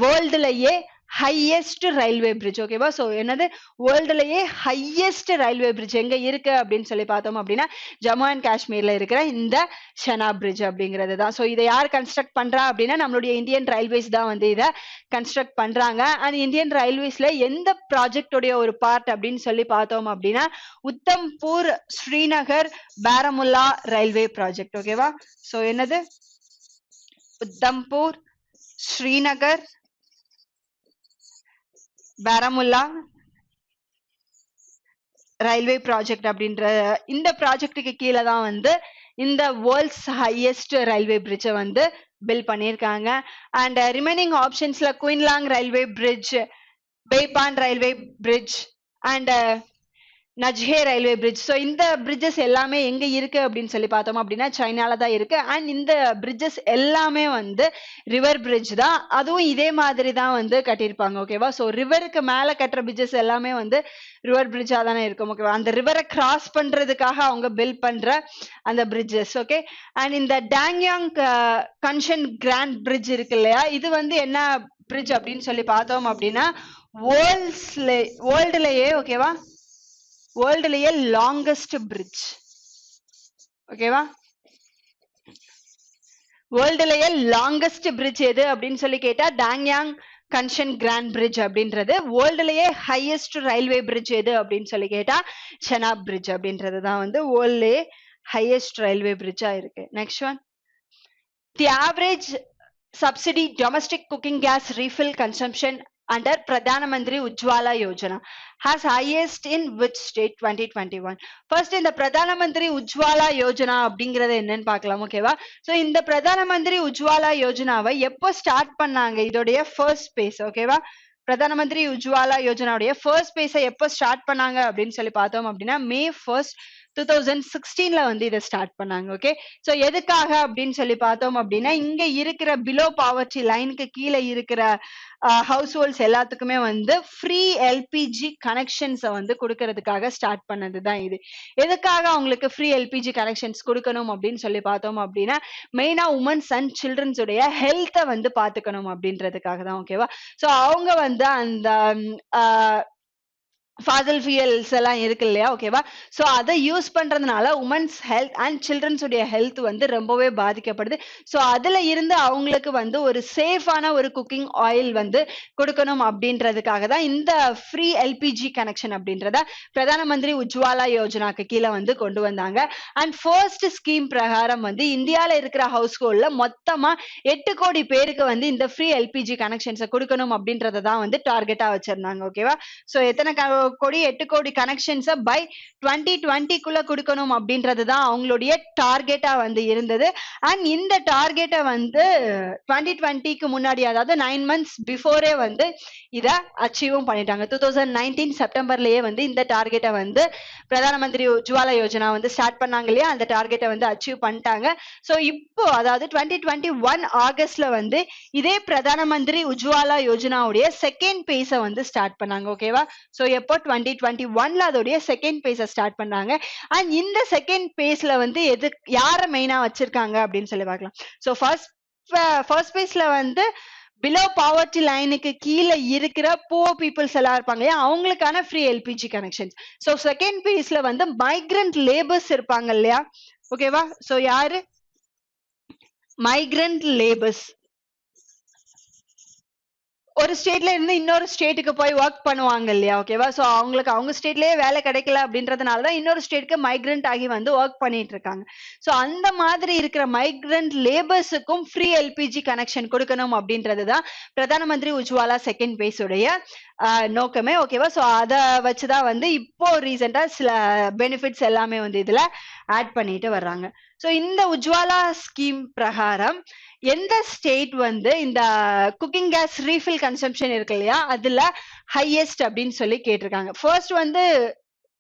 வேர்ல்டுலயே ஹையஸ்ட் ரயில்வே பிரிட்ஜ். ஓகேவா? ஸோ என்னது வேர்ல்டுலயே ஹையஸ்ட் ரயில்வே பிரிட்ஜ் எங்க இருக்கு அப்படின்னு சொல்லி பார்த்தோம் அப்படின்னா ஜம்மு அண்ட் காஷ்மீர்ல இருக்கிற இந்த ஷெனாப் பிரிட்ஜ் அப்படிங்கிறது தான். ஸோ இதை யார் கன்ஸ்ட்ரக்ட் பண்றா அப்படின்னா நம்மளுடைய இந்தியன் ரயில்வேஸ் தான் வந்து இதை கன்ஸ்ட்ரக்ட் பண்றாங்க. அண்ட் இந்தியன் ரயில்வேஸ்ல எந்த ப்ராஜெக்டோடைய ஒரு பார்ட் அப்படின்னு சொல்லி பார்த்தோம் அப்படின்னா உத்தம்பூர் ஸ்ரீநகர் பாரமுல்லா ரயில்வே ப்ராஜெக்ட். ஓகேவா? ஸோ என்னது உத்தம்பூர் ஸ்ரீநகர் பாரமுல்லா ரயில்வே ப்ராஜெக்ட் அப்படின்ற இந்த ப்ராஜெக்டுக்கு கீழே தான் வந்து இந்த வேர்ல்ட்ஸ் ஹையஸ்ட் ரயில்வே பிரிட்ஜை வந்து பில்ட் பண்ணியிருக்காங்க. அண்ட் ரிமைனிங் ஆப்ஷன்ஸ்ல Qinglong railway bridge, Beipan railway bridge and Najhe railway bridge. So இந்த பிரிட்ஜஸ் எல்லாமே எங்க இருக்கு அப்படின்னு சொல்லி பார்த்தோம் அப்படின்னா சைனால தான் இருக்கு. அண்ட் இந்த பிரிட்ஜஸ் எல்லாமே வந்து ரிவர் பிரிட்ஜ் தான். அதுவும் இதே மாதிரி தான் வந்து கட்டியிருப்பாங்க. ஓகேவா? ஸோ ரிவருக்கு மேல கட்டுற பிரிட்ஜஸ் எல்லாமே வந்து ரிவர் பிரிட்ஜா தானே இருக்கும். ஓகேவா? அந்த ரிவரை கிராஸ் பண்றதுக்காக அவங்க பில்ட் பண்ற அந்த பிரிட்ஜஸ். ஓகே. அண்ட் இந்த டேங்யாங் கன்ஷன் கிராண்ட் பிரிட்ஜ் இருக்கு இல்லையா, இது வந்து என்ன பிரிட்ஜ் அப்படின்னு சொல்லி பார்த்தோம் அப்படின்னா வேர்ல்டுலயே ஓகேவா வேர்ல்டுலயே லாங்கஸ்ட் பிரிட்ஜ். ஓகேவா? வேர்ல்டுலயே லாங்கஸ்ட் பிரிட்ஜ் எது அப்படின்னு சொல்லி கேட்டா டேங்யாங் கன்ஷன் கிராண்ட் பிரிட்ஜ் அப்படின்றது. வேர்ல்டுலயே ஹையஸ்ட் ரயில்வே பிரிட்ஜ் எது அப்படின்னு சொல்லி கேட்டா ஷெனாப் பிரிட்ஜ் அப்படின்றது தான் வந்து வேர்ல்ட்லயே ஹையஸ்ட் ரயில்வே பிரிட்ஜா இருக்கு. Next one, the average subsidy domestic cooking gas refill consumption under Pradhana Mantri Ujjwala Yojana has highest in which state 2021? First இந்த Pradhana Mantri Ujjwala Yojana அப்படிங்கறது என்னன்னு பார்க்கலாம். ஓகேவா? சோ இந்த Pradhana Mantri Ujjwala யோஜனாவை எப்போ start பண்ணாங்க, இதோடைய ஃபர்ஸ்ட் பேஸ். ஓகேவா? பிரதான மந்திரி உஜ்வாலா யோஜனாவுடைய ஃபர்ஸ்ட் பேஸை எப்போ ஸ்டார்ட் பண்ணாங்க அப்படின்னு சொல்லி பார்த்தோம் அப்படின்னா May 1st 2016ல வந்து இதை ஸ்டார்ட் பண்ணாங்க. ஓகே. சோ எதுக்காக அப்படின்னு சொல்லி பார்த்தோம் அப்படின்னா இங்க இருக்கிற பிலோ பாவர்ட்டி லைனுக்கு கீழே இருக்கிற ஹவுஸ் ஹோல்ட்ஸ் எல்லாத்துக்குமே வந்து ஃப்ரீ எல்பிஜி கனெக்ஷன்ஸை வந்து கொடுக்கறதுக்காக ஸ்டார்ட் பண்ணதுதான் இது. எதுக்காக அவங்களுக்கு ஃப்ரீ எல்பிஜி கனெக்ஷன்ஸ் கொடுக்கணும் அப்படின்னு சொல்லி பார்த்தோம் அப்படின்னா மெயினா உமன்ஸ் அண்ட் சில்ட்ரன்ஸ் உடைய ஹெல்த்தை வந்து பாத்துக்கணும் அப்படின்றதுக்காக தான். ஓகேவா? சோ அவங்க வந்து அந்த ஃபாசல் ஃபியூயல்ஸ் எல்லாம் இருக்கு இல்லையா? ஓகேவா? சோ அதை யூஸ் பண்றதுனால உமன்ஸ் ஹெல்த் அண்ட் சில்ட்ரன்ஸ் உடைய ஹெல்த் வந்து ரொம்பவே பாதிக்கப்படுது. சோ அதுல இருந்து அவங்களுக்கு வந்து ஒரு சேஃபான ஒரு குக்கிங் ஆயில் வந்து கொடுக்கணும் அப்படின்றதுக்காக தான் இந்த ஃப்ரீ எல்பிஜி கனெக்ஷன் அப்படின்றத பிரதான மந்திரி உஜ்வாலா யோஜனாக்கு கீழே வந்து கொண்டு வந்தாங்க. அண்ட் ஃபர்ஸ்ட் ஸ்கீம் பிரகாரம் வந்து இந்தியால இருக்கிற ஹவுஸ் ஹோல்ட்ல மொத்தமா 8 கோடி பேருக்கு வந்து இந்த ஃப்ரீ எல்பிஜி கனெக்ஷன்ஸை கொடுக்கணும் அப்படின்றத தான் வந்து டார்கெட்டா வச்சிருந்தாங்க. ஓகேவா? சோ எத்தனை கோடி 8 கோடி கனெக்ஷன்ஸ் பை 2020க்குள்ள கொடுக்கணும் அப்படின்றது தான் அவங்களுடைய டார்கெட்டா வந்து இருந்தது. அண்ட் இந்த டார்கெட்டை வந்து 2020க்கு முன்னாடி அதாவது 9 months பிஃபோரே வந்து இத அச்சீவும் பண்ணிட்டாங்க. 2019 செப்டம்பர்லயே வந்து இந்த டார்கெட்டை வந்து பிரதான மந்திரி உஜ்வாலா யோஜனா வந்து ஸ்டார்ட் பண்ணாங்க இல்லையா, அந்த டார்கெட்டை வந்து அச்சீவ் பண்ணிட்டாங்க. சோ இப்போ அதாவது 2021 ஆகஸ்ட்ல வந்து இதே பிரதான மந்திரி உஜ்வாலா யோஜனாவுடைய செகண்ட் பேஸை வந்து ஸ்டார்ட் பண்ணாங்க. ஓகேவா? சோ எப்போ 2021ல அதோடைய செகண்ட் பேஸை ஸ்டார்ட் பண்ணாங்க. அண்ட் இந்த செகண்ட் பேஸ்ல வந்து யார மெயினா வச்சிருக்காங்க அப்படின்னு சொல்லி பார்க்கலாம். சோ ஃபர்ஸ்ட் பேஸ்ல வந்து பிலோ பாவர்ட்டி லைனுக்கு கீழே இருக்கிற புவர் பீப்புள்ஸ் எல்லாம் இருப்பாங்க இல்லையா, அவங்களுக்கான free LPG connections. So second பேஸ்ல வந்து மைக்ரண்ட் லேபர்ஸ் இருப்பாங்க இல்லையா? ஓகேவா? சோ யாரு மைக்ரண்ட் லேபர்ஸ் ஒரு ஸ்டேட்ல இருந்து இன்னொரு ஸ்டேட்டுக்கு போய் ஒர்க் பண்ணுவாங்க இல்லையா? ஓகேவா? சோ அவங்களுக்கு அவங்க ஸ்டேட்லயே வேலை கிடைக்கல அப்படின்றதுனாலதான் இன்னொரு ஸ்டேட்க்கு மைக்ரண்ட் ஆகி வந்து ஒர்க் பண்ணிட்டு இருக்காங்க. சோ அந்த மாதிரி இருக்கிற மைக்ரண்ட் லேபர்ஸுக்கும் ஃப்ரீ எல்பிஜி கனெக்ஷன் கொடுக்கணும் அப்படின்றதுதான் பிரதான மந்திரி உஜ்வாலா செகண்ட் பேஸ் உடைய நோக்கமே. ஓகேவா? சோ அதை வச்சுதான் வந்து இப்போ ரீசெண்டா சில பெனிஃபிட்ஸ் எல்லாமே வந்து இதுல ஆட் பண்ணிட்டு வர்றாங்க. சோ இந்த உஜ்வாலா ஸ்கீம் பிரகாரம் எந்த ஸ்டேட் வந்து இந்த குக்கிங் கேஸ் ரீஃபில் கன்சம்ஷன் இருக்கு இல்லையா அதுல ஹையஸ்ட் அப்படின்னு சொல்லி கேட்டிருக்காங்க. ஃபர்ஸ்ட் வந்து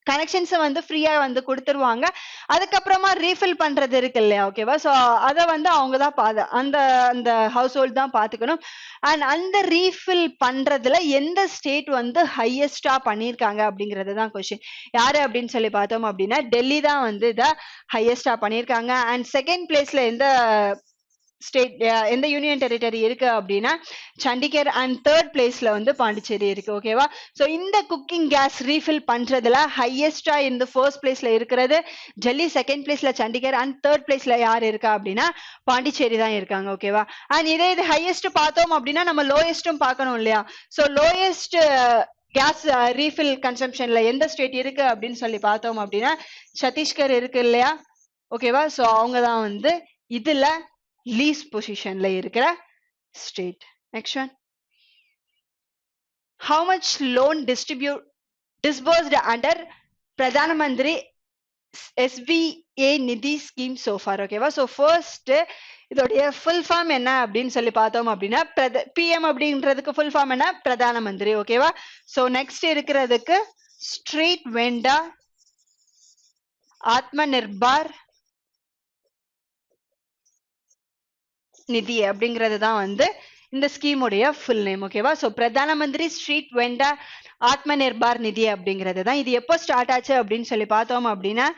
கனெக்ஷன்ஸை வந்து ஃப்ரீயா வந்து கொடுத்துருவாங்க. அதுக்கப்புறமா ரீஃபில் பண்றது இருக்கு இல்லையா? ஓகேவா? ஸோ அதை வந்து அவங்க தான் அந்த அந்த ஹவுஸ் ஹோல்ட் தான் பார்த்துக்கணும். அண்ட் அந்த ரீஃபில் பண்றதுல எந்த ஸ்டேட் வந்து ஹையஸ்டா பண்ணியிருக்காங்க அப்படிங்கிறது தான் கொஸ்டின். யாரு அப்படின்னு சொல்லி பார்த்தோம் அப்படின்னா டெல்லி தான் வந்து இதை ஹையஸ்டா பண்ணியிருக்காங்க. அண்ட் செகண்ட் பிளேஸ்ல எந்த ஸ்டேட் எந்த யூனியன் டெரிட்டரி இருக்கு அப்படின்னா சண்டிகர் அண்ட் தேர்ட் பிளேஸ்ல வந்து பாண்டிச்சேரி இருக்கு. ஓகேவா? ஸோ இந்த குக்கிங் கேஸ் ரீஃபில் பண்றதுல ஹையஸ்டா இந்த ஃபர்ஸ்ட் பிளேஸ்ல இருக்கிறது டெல்லி, செகண்ட் பிளேஸ்ல சண்டிகர் அண்ட் தேர்ட் பிளேஸ்ல யார் இருக்கா அப்படின்னா பாண்டிச்சேரி தான் இருக்காங்க. ஓகேவா? அண்ட் இதே இது ஹையஸ்ட் பார்த்தோம் அப்படின்னா நம்ம லோயஸ்டும் பார்க்கணும் இல்லையா? ஸோ லோயஸ்ட் கேஸ் ரீஃபில் கன்சம்ஷன்ல எந்த ஸ்டேட் இருக்கு அப்படின்னு சொல்லி பார்த்தோம் அப்படின்னா சத்தீஸ்கர் இருக்கு இல்லையா? ஓகேவா? ஸோ அவங்க தான் வந்து இதுல லீஸ்ட் பொசிஷன்ல இருக்கிற state. Next one, how much loan disbursed under Pradhan Mantri SVA Nidhi scheme so far? ஓகேவா? ஸோ ஃபர்ஸ்ட் இதோடைய ஃபுல் ஃபார்ம் என்ன அப்படின்னு சொல்லி பார்த்தோம் அப்படின்னா பிஎம் அப்படின்றதுக்கு ஃபுல் ஃபார்ம் என்ன? பிரதான மந்திரி. ஓகேவா? ஸோ நெக்ஸ்ட் இருக்கிறதுக்கு ஸ்ட்ரீட் வெண்டா ஆத்ம நிர்பார் நிதி அப்படிங்கிறது தான் வந்து இந்த ஸ்கீமுடைய ஃபுல் நேம். ஓகேவா? ஸோ பிரதான மந்திரி ஸ்ட்ரீட் வெண்டா ஆத்ம நிர்பார் நிதி அப்படிங்கிறது தான். இது எப்போ ஸ்டார்ட் ஆச்சு அப்படின்னு சொல்லி பார்த்தோம் அப்படின்னா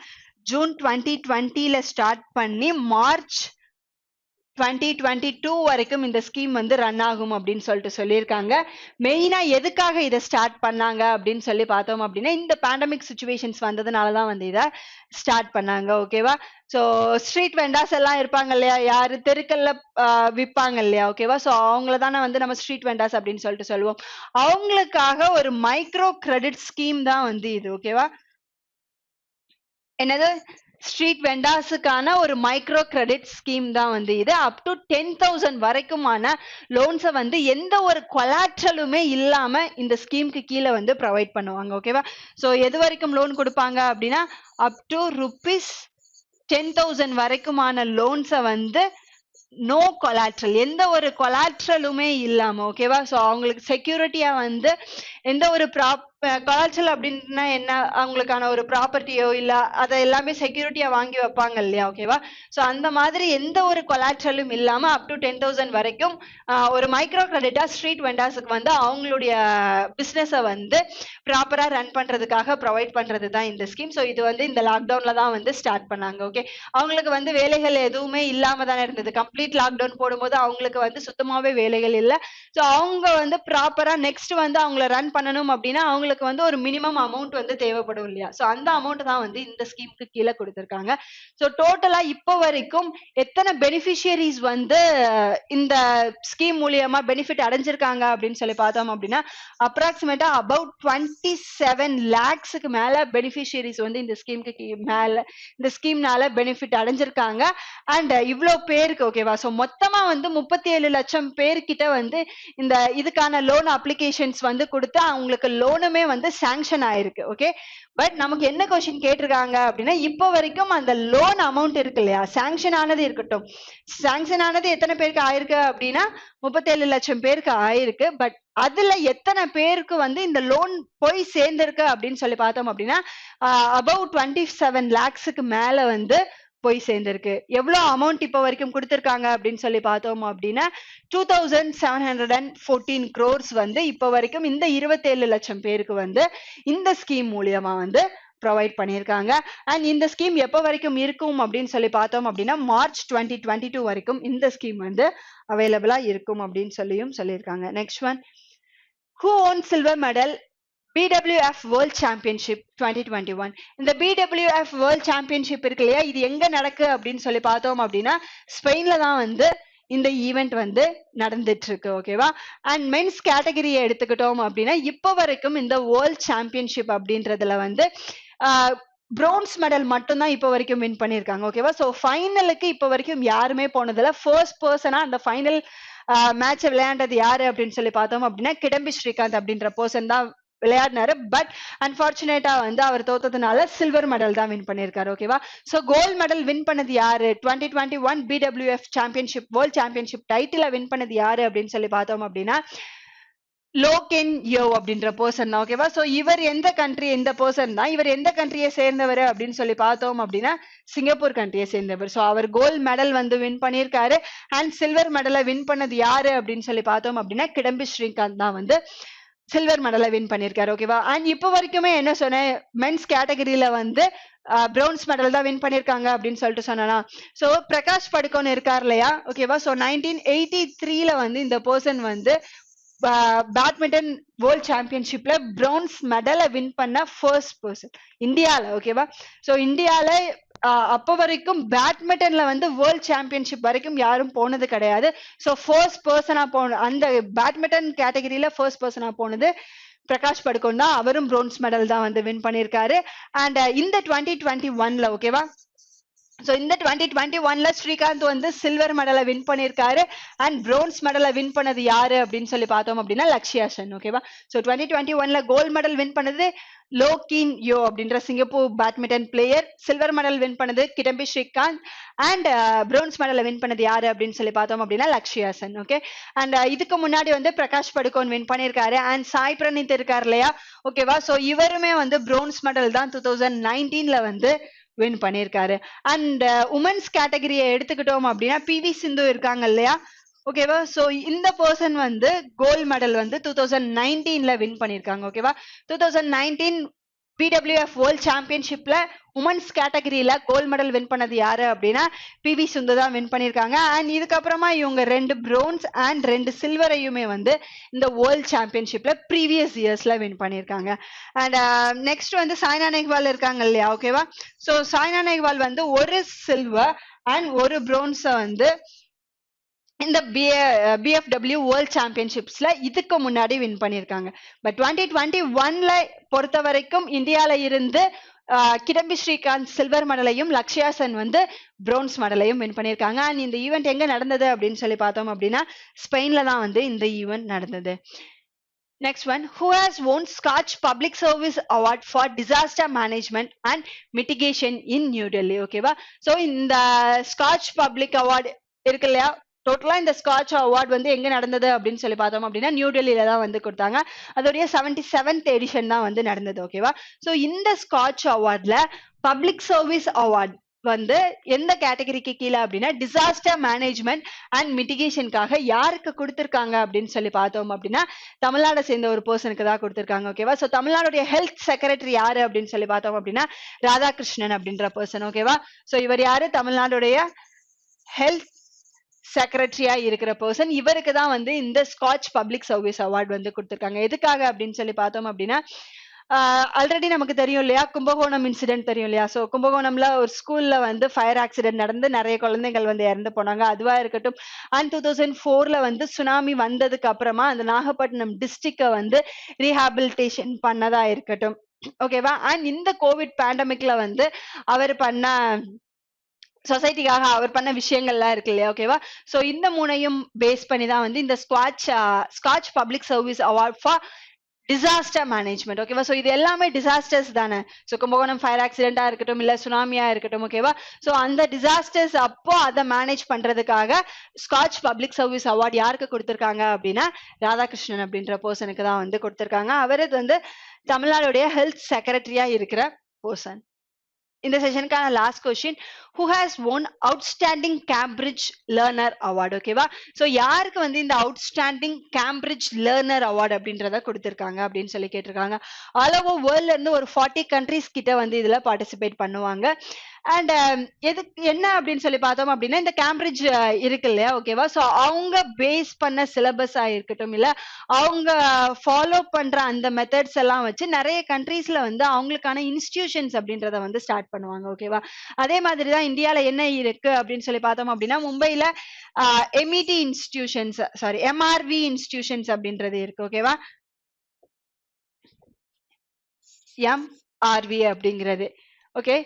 ஜூன் 2020ல ஸ்டார்ட் பண்ணி மார்ச் 2022 வரைக்கும் இந்த ஸ்கீம் வந்து ரன் ஆகும் அப்படின்னு சொல்லிட்டு சொல்லியிருக்காங்க. மெயினா எதுக்காக இதை ஸ்டார்ட் பண்ணாங்க அப்படின்னு சொல்லி பார்த்தோம் அப்படின்னா இந்த பேண்டமிக் சுச்சுவேஷன்ஸ் வந்ததுனாலதான் வந்து இதை ஸ்டார்ட் பண்ணாங்க. ஓகேவா? ஸோ ஸ்ட்ரீட் வெண்டாஸ் எல்லாம் இருப்பாங்க இல்லையா, யாரு தெருக்கல்ல விற்பாங்க இல்லையா? ஓகேவா? ஸோ அவங்கள தானே வந்து நம்ம ஸ்ட்ரீட் வெண்டாஸ் அப்படின்னு சொல்லிட்டு சொல்லுவோம். அவங்களுக்காக ஒரு மைக்ரோ கிரெடிட் ஸ்கீம் தான் வந்து இது. ஓகேவா? என்னது? ஸ்ட்ரீட் வெண்டாஸுக்கான ஒரு மைக்ரோ கிரெடிட் ஸ்கீம் தான் வந்து இது. அப் டு 10,000 வரைக்குமான லோன்ஸை வந்து எந்த ஒரு கொலாட்ரலுமே இல்லாம இந்த ஸ்கீமுக்கு கீழே வந்து ப்ரொவைட் பண்ணுவாங்க. ஓகேவா? ஸோ எது வரைக்கும் லோன் கொடுப்பாங்க அப்படின்னா அப் டு ₹10,000 வரைக்குமான லோன்ஸை வந்து நோ கொலாட்ரல், எந்த ஒரு கொலாட்ரலுமே இல்லாம. ஓகேவா? ஸோ அவங்களுக்கு செக்யூரிட்டியா வந்து எந்த ஒரு கொலாட்ரல் அப்படின்னா என்ன, அவங்களுக்கான ஒரு ப்ராப்பர்ட்டியோ இல்ல அதை எல்லாமே செக்யூரிட்டியா வாங்கி வைப்பாங்க இல்லையா? ஓகேவா? ஸோ அந்த மாதிரி எந்த ஒரு கொலாட்ரலும் இல்லாம அப் டு 10,000 வரைக்கும் ஒரு மைக்ரோ கிரெடிட்டா ஸ்ட்ரீட் வெண்டாஸுக்கு வந்து அவங்களுடைய பிசினஸை வந்து ப்ராப்பரா ரன் பண்றதுக்காக ப்ரொவைட் பண்றது தான் இந்த ஸ்கீம். ஸோ இது வந்து இந்த லாக்டவுன்ல தான் வந்து ஸ்டார்ட் பண்ணாங்க. ஓகே, அவங்களுக்கு வந்து வேலைகள் எதுவுமே இல்லாம தானே இருந்தது. கம்ப்ளீட் லாக்டவுன் போடும்போது அவங்களுக்கு வந்து சுத்தமாவே வேலைகள் இல்லை. ஸோ அவங்க வந்து ப்ராப்பரா நெக்ஸ்ட் வந்து அவங்கள ரன் பண்ணணும் அப்படின்னா அவங்களுக்கு வந்து ஒரு மினிமம் அமௌண்ட் வந்து தேவைப்படும் இல்லையா? ஸோ அந்த அமௌண்ட் தான் வந்து இந்த ஸ்கீமுக்கு கீழே கொடுத்திருக்காங்க. ஸோ டோட்டலா இப்போ வரைக்கும் எத்தனை பெனிஃபிஷியரிஸ் வந்து இந்த ஸ்கீம் மூலியமா பெனிஃபிட் அடைஞ்சிருக்காங்க அப்படின்னு சொல்லி பார்த்தோம் அப்படின்னா அப்ராக்சிமேட்டா அபவுட் 27 lakhsக்கு மேல பெனிஃபிஷியரிஸ் வந்து இந்த ஸ்கீமுக்கு மேல இந்த ஸ்கீம்னால பெனிஃபிட் அடைஞ்சிருக்காங்க. அண்ட் இவ்வளோ பேருக்கு ஓகேவா? ஸோ மொத்தமா வந்து 37 லட்சம் பேர்கிட்ட வந்து இந்த இதுக்கான லோன் அப்ளிகேஷன்ஸ் வந்து கொடுத்து அவங்களுக்கு லோனுமே வந்து சாங்ஷன் ஆயிருக்கு. ஓகே, பட் நமக்கு என்ன கொஸ்டின் கேட்டிருக்காங்க அப்படின்னா இப்போ வரைக்கும் அந்த லோன் அமௌண்ட் இருக்கு இல்லையா, சாங்ஷன் ஆனது இருக்கட்டும், சாங்ஷன் ஆனது எத்தனை பேருக்கு ஆயிருக்கு அப்படின்னா 37 லட்சம் பேருக்கு ஆயிருக்கு. பட் அதுல எத்தனை பேருக்கு வந்து இந்த லோன் போய் சேர்ந்திருக்கு அப்படின்னு சொல்லி பார்த்தோம் அப்படின்னா அபவுட் 27 lakhsக்கு மேல வந்து போய் சேர்ந்திருக்கு. எவ்வளவு அமௌண்ட் இப்போ வரைக்கும் கொடுத்திருக்காங்க அப்படின்னு சொல்லி பார்த்தோம் அப்படின்னா 2714 crores வந்து இப்போ வரைக்கும் இந்த 27 லட்சம் பேருக்கு வந்து இந்த ஸ்கீம் மூலியமா வந்து ப்ரொவைட் பண்ணியிருக்காங்க. அண்ட் இந்த ஸ்கீம் எப்போ வரைக்கும் இருக்கும் அப்படின்னு சொல்லி பார்த்தோம் அப்படின்னா மார்ச் 2022 வரைக்கும் இந்த ஸ்கீம் வந்து அவைலபிளா இருக்கும் அப்படின்னு சொல்லியிருக்காங்க. Next one, who won silver medal BWF World Championship 2021? இந்த BWF World Championship இருக்கு இல்லையா, இது எங்க நடக்கு அப்படின்னு சொல்லி பார்த்தோம் அப்படின்னா ஸ்பெயின்ல தான் வந்து இந்த ஈவெண்ட் வந்து நடந்துட்டு இருக்கு. ஓகேவா? அண்ட் மென்ஸ் கேட்டகரியை எடுத்துக்கிட்டோம் அப்படின்னா இப்போ வரைக்கும் இந்த வேர்ல்ட் சாம்பியன்ஷிப் அப்படின்றதுல வந்து பிரான்ஸ் மெடல் மட்டும்தான் இப்போ வரைக்கும் வின் பண்ணியிருக்காங்க. ஓகேவா? ஸோ ஃபைனலுக்கு இப்போ வரைக்கும் யாருமே போனதில்ல. ஃபர்ஸ்ட் பர்சனா அந்த ஃபைனல் மேட்ச் விளையாண்டது யாரு அப்படின்னு சொல்லி பார்த்தோம் அப்படின்னா கிடம்பி ஸ்ரீகாந்த் அப்படின்ற பர்சன் தான் விளையாடினாரு. பட் அன்பார்ச்சுனேட்டா வந்து அவர் தோத்ததுனால சில்வர் மெடல் தான் வின் பண்ணியிருக்காரு. ஓகேவா? ஸோ கோல்ட் மெடல் வின் பண்ணது யாரு, 2021 BWF சாம்பியன்ஷிப் வேர்ல்ட் சாம்பியன்ஷிப் டைட்டில வின் பண்ணது யாரு அப்படின்னு சொல்லி பார்த்தோம் அப்படின்னா லோகென் யோ அப்படின்ற பர்சன் தான். ஓகேவா? ஸோ இவர் எந்த கண்ட்ரி, எந்த பர்சன் தான் இவர் எந்த கண்ட்ரியை சேர்ந்தவர் அப்படின்னு சொல்லி பார்த்தோம் அப்படின்னா சிங்கப்பூர் கண்ட்ரியை சேர்ந்தவர். ஸோ அவர் கோல்ட் மெடல் வந்து வின் பண்ணியிருக்காரு. அண்ட் சில்வர் மெடலை வின் பண்ணது யாரு அப்படின்னு சொல்லி பார்த்தோம் அப்படின்னா கிடம்பி ஸ்ரீகாந்த் தான் வந்து சில்வர் மெடலை வின் பண்ணியிருக்காரு. ஓகேவா? அண்ட் இப்போ வரைக்குமே என்ன சொன்னேன், மென்ஸ் கேட்டகரியில வந்து பிரான்ஸ் மெடல் தான் வின் பண்ணிருக்காங்க அப்படின்னு சொல்லிட்டு சொன்னா. சோ பிரகாஷ் படுகோன் இருக்கார் இல்லையா, ஓகேவா. சோ 1983ல வந்து இந்த பர்சன் வந்து பேட்மிண்டன் வேர்ல்ட் சாம்பியன்ஷிப்ல பிரான்ஸ் மெடலை வின் பண்ண ஃபர்ஸ்ட் பர்சன் இந்தியால, ஓகேவா. சோ இந்தியால அப்ப வரைக்கும் பேட்மிண்டன்ல வந்து வேர்ல்ட் சாம்பியன்ஷிப் வரைக்கும் யாரும் போனது கிடையாது. சோ ஃபர்ஸ்ட் பர்சனா போன அந்த பேட்மிண்டன் கேட்டகரியில ஃபர்ஸ்ட் பர்சனா போனது பிரகாஷ் படுகோன் தான். அவரும் பிரான்ஸ் மெடல் தான் வந்து வின் பண்ணிருக்காரு. அண்ட் இந்த 2021ல, ஓகேவா. சோ இந்த 2021ல ஸ்ரீகாந்த் வந்து சில்வர் மெடலை வின் பண்ணிருக்காரு. அண்ட் பிரான்ஸ் மெடலை வின் பண்ணது யாரு அப்படின்னு சொல்லி பார்த்தோம் அப்படின்னா லக்ஷ்யா சென், ஓகேவா. சோ 2021ல கோல்ட் மெடல் வின் பண்ணது லோ கீன் யோ அப்படின்ற Singapore badminton player. Silver medal win பண்ணது கிடம்பி ஸ்ரீகாந்த். அண்ட் பிரான்ஸ் மெடலை வின் பண்ணது யாரு அப்படின்னு சொல்லி பார்த்தோம் அப்படின்னா லக்ஷ்யா சென், ஓகே. அண்ட் இதுக்கு முன்னாடி வந்து பிரகாஷ் படுகோன் வின் பண்ணிருக்காரு. அண்ட் சாய் பிரணீத் இருக்காரு இல்லையா, ஓகேவா. சோ இவருமே வந்து பிரான்ஸ் மெடல் தான் 2019ல வந்து வின் பண்ணிருக்காரு. அண்ட் உமன்ஸ் கேட்டகரியை எடுத்துக்கிட்டோம் அப்படின்னா பிவி சிந்து இருக்காங்க இல்லையா, ஓகேவா. சோ இந்த பர்சன் வந்து கோல்ட் மெடல் வந்து 2019ல வின் பண்ணிருக்காங்க, ஓகேவா. 2019 பிடபிள்யூஎஃப் வேர்ல்ட் சாம்பியன்ஷிப்ல உமன்ஸ் கேட்டகரியில கோல்ட் மெடல் வின் பண்ணது யாரு அப்படின்னா பிவி சிந்து தான் வின் பண்ணிருக்காங்க. அண்ட் இதுக்கப்புறமா இவங்க 2 பிரான்ஸ் அண்ட் 2 சில்வரையுமே வந்து இந்த வேர்ல்ட் சாம்பியன்ஷிப்ல ப்ரீவியஸ் இயர்ஸ்ல வின் பண்ணிருக்காங்க. அண்ட் நெக்ஸ்ட் வந்து சாய்னா நேவால் இருக்காங்க இல்லையா, ஓகேவா. சோ சாய்னா நேவால் வந்து ஒரு சில்வர் அண்ட் ஒரு பிரான்ஸை வந்து இந்த பிஎஃப்டபிள்யூ வேர்ல்ட் சாம்பியன்ஷிப்ஸ்ல இதுக்கு முன்னாடி வின் பண்ணிருக்காங்க. பட் 2021ல பொறுத்த வரைக்கும் இந்தியால இருந்து கிடம்பி ஸ்ரீகாந்த் சில்வர் மெடலையும் லக்ஷ்யா சென் வந்து பிரான்ஸ் மெடலையும் வின் பண்ணிருக்காங்க. அண்ட் இந்த ஈவெண்ட் எங்க நடந்தது அப்படின்னு சொல்லி பார்த்தோம் அப்படின்னா ஸ்பெயின்ல தான் வந்து இந்த ஈவெண்ட் நடந்தது. Next one, who has won Scotch Public Service Award for Disaster Management and Mitigation in New Delhi, ஓகேவா. சோ இந்த ஸ்காட்ச் பப்ளிக் அவார்டு இருக்கு இல்லையா, டோட்டலா இந்த ஸ்காட்ச் அவார்ட் வந்து எங்க நடந்தது அப்படின்னு சொல்லி பார்த்தோம் அப்படின்னா நியூ டெல்லியில தான் வந்து கொடுத்தாங்க. அதோடைய 77th எடிஷன் தான் வந்து நடந்தது, ஓகேவா. சோ இந்த ஸ்காட்ச் அவார்ட்ல பப்ளிக் சர்வீஸ் அவார்ட் வந்து எந்த கேட்டகரிக்கு கீழே அப்படின்னா டிசாஸ்டர் மேனேஜ்மெண்ட் அண்ட் மிட்டிகேஷனுக்காக யாருக்கு கொடுத்திருக்காங்க அப்படின்னு சொல்லி பார்த்தோம் அப்படின்னா தமிழ்நாடு சேர்ந்த ஒரு பர்சனுக்கு தான் கொடுத்திருக்காங்க, ஓகேவா. சோ தமிழ்நாடுடைய ஹெல்த் செக்ரட்டரி யாரு அப்படின்னு சொல்லி பார்த்தோம் அப்படின்னா ராதாகிருஷ்ணன் அப்படின்ற பர்சன், ஓகேவா. சோ இவர் யாரு, தமிழ்நாடுடைய ஹெல்த் செக்ரட்டரியா இருக்கிற பர்சன். இவருக்கு தான் வந்து இந்த ஸ்காட்ச் பப்ளிக் சர்வீஸ் அவார்ட் வந்து கொடுத்திருக்காங்க. எதுக்காக அப்படின்னு சொல்லி பார்த்தோம் அப்படின்னா ஆல்ரெடி நமக்கு தெரியும் இல்லையா, கும்பகோணம் இன்சிடென்ட் தெரியும் இல்லையா. சோ கும்பகோணம்ல ஒரு ஸ்கூல்ல வந்து ஃபயர் ஆக்சிடென்ட் நடந்து நிறைய குழந்தைகள் வந்து இறந்து போனாங்க. அதுவா இருக்கட்டும். அண்ட் 2004ல வந்து சுனாமி வந்ததுக்கு அப்புறமா அந்த நாகப்பட்டினம் டிஸ்ட்ரிக்ட வந்து ரீஹாபிலிட்டேஷன் பண்ணதா இருக்கட்டும், ஓகேவா. அண்ட் இந்த கோவிட் பேண்டமிக்ல வந்து அவர் பண்ண சொசைட்டிக்காக அவர் பண்ண விஷயங்கள்லாம் இருக்கு இல்லையா, ஓகேவா. சோ இந்த மூணையும் பேஸ் பண்ணி தான் வந்து இந்த Skoch public service award for disaster management, ஓகேவா. சோ இது எல்லாமே டிசாஸ்டர்ஸ் தானே. சோ கும்பகோணம் ஃபயர் ஆக்சிடென்டா இருக்கட்டும், இல்ல சுனாமியா இருக்கட்டும், ஓகேவா. சோ அந்த டிசாஸ்டர்ஸ் அப்போ அதை மேனேஜ் பண்றதுக்காக ஸ்காட்ச் பப்ளிக் சர்வீஸ் அவார்ட் யாருக்கு கொடுத்திருக்காங்க அப்படின்னா ராதாகிருஷ்ணன் அப்படின்ற பர்சனுக்கு தான் வந்து கொடுத்திருக்காங்க. அவரு வந்து தமிழ்நாடுடைய ஹெல்த் செக்ரட்டரியா இருக்கிற பர்சன். இந்த செஷனுக்கான last question, who has won outstanding Cambridge learner award, ஓகேவா. சோ யாருக்கு வந்து இந்த அவுட்ஸ்டாண்டிங் கேம்பிரிட்ஜ் லேர்னர் அவார்டு அப்படின்றத கொடுத்திருக்காங்க அப்படின்னு சொல்லி கேட்டிருக்காங்க. ஆல் ஓவர் வேர்ல்ட்ல இருந்து ஒரு 40 கண்ட்ரிஸ் கிட்ட வந்து இதுல பார்ட்டிசிபேட் பண்ணுவாங்க. அண்ட் எதுக்கு என்ன அப்படின்னு சொல்லி பார்த்தோம் அப்படின்னா இந்த கேம்பிரிட்ஜ் இருக்கு இல்லையா, ஓகேவா. சோ அவங்க பேஸ் பண்ண சிலபஸா இருக்கட்டும், இல்ல அவங்க ஃபாலோ பண்ற அந்த மெத்தட்ஸ் எல்லாம் வச்சு நிறைய கண்ட்ரீஸ்ல வந்து அவங்களுக்கான இன்ஸ்டிடியூஷன்ஸ் அப்படின்றத வந்து ஸ்டார்ட் பண்ணுவாங்க, ஓகேவா. அதே மாதிரிதான் இந்தியால என்ன இருக்கு அப்படின்னு சொல்லி பார்த்தோம் அப்படின்னா மும்பைல MET institutions, sorry MRV institutions அப்படின்றது இருக்கு, ஓகேவா. எம்ஆர்வி அப்படிங்கிறது, ஓகே.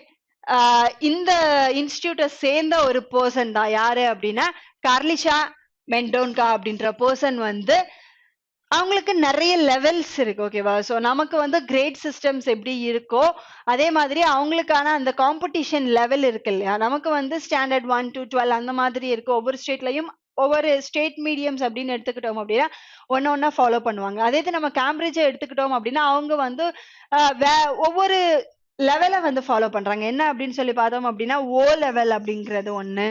இந்த இன்ஸ்டிடியூட்டை சேர்ந்த ஒரு பர்சன் தான் யாரு அப்படின்னா கார்லிஷா மெண்டோன்கா அப்படின்ற பர்சன் வந்து அவங்களுக்கு நிறைய லெவல்ஸ் இருக்கு, ஓகேவா. ஸோ நமக்கு வந்து கிரேட் சிஸ்டம்ஸ் எப்படி இருக்கோ அதே மாதிரி அவங்களுக்கான அந்த காம்படிஷன் லெவல் இருக்கு இல்லையா. நமக்கு வந்து ஸ்டாண்டர்ட் 1 to 12 அந்த மாதிரி இருக்கு. ஒவ்வொரு ஸ்டேட்லயும் ஒவ்வொரு ஸ்டேட் மீடியம்ஸ் அப்படின்னு எடுத்துக்கிட்டோம் அப்படின்னா ஒன்னா ஃபாலோ பண்ணுவாங்க. அதே இது நம்ம கேம்பிரிட்ஜை எடுத்துக்கிட்டோம் அப்படின்னா அவங்க வந்து ஒவ்வொரு லெவலை வந்து ஃபாலோ பண்றாங்க. என்ன அப்படின்னு சொல்லி பார்த்தோம் அப்படின்னா ஓ லெவல் அப்படிங்கிறது ஒண்ணு,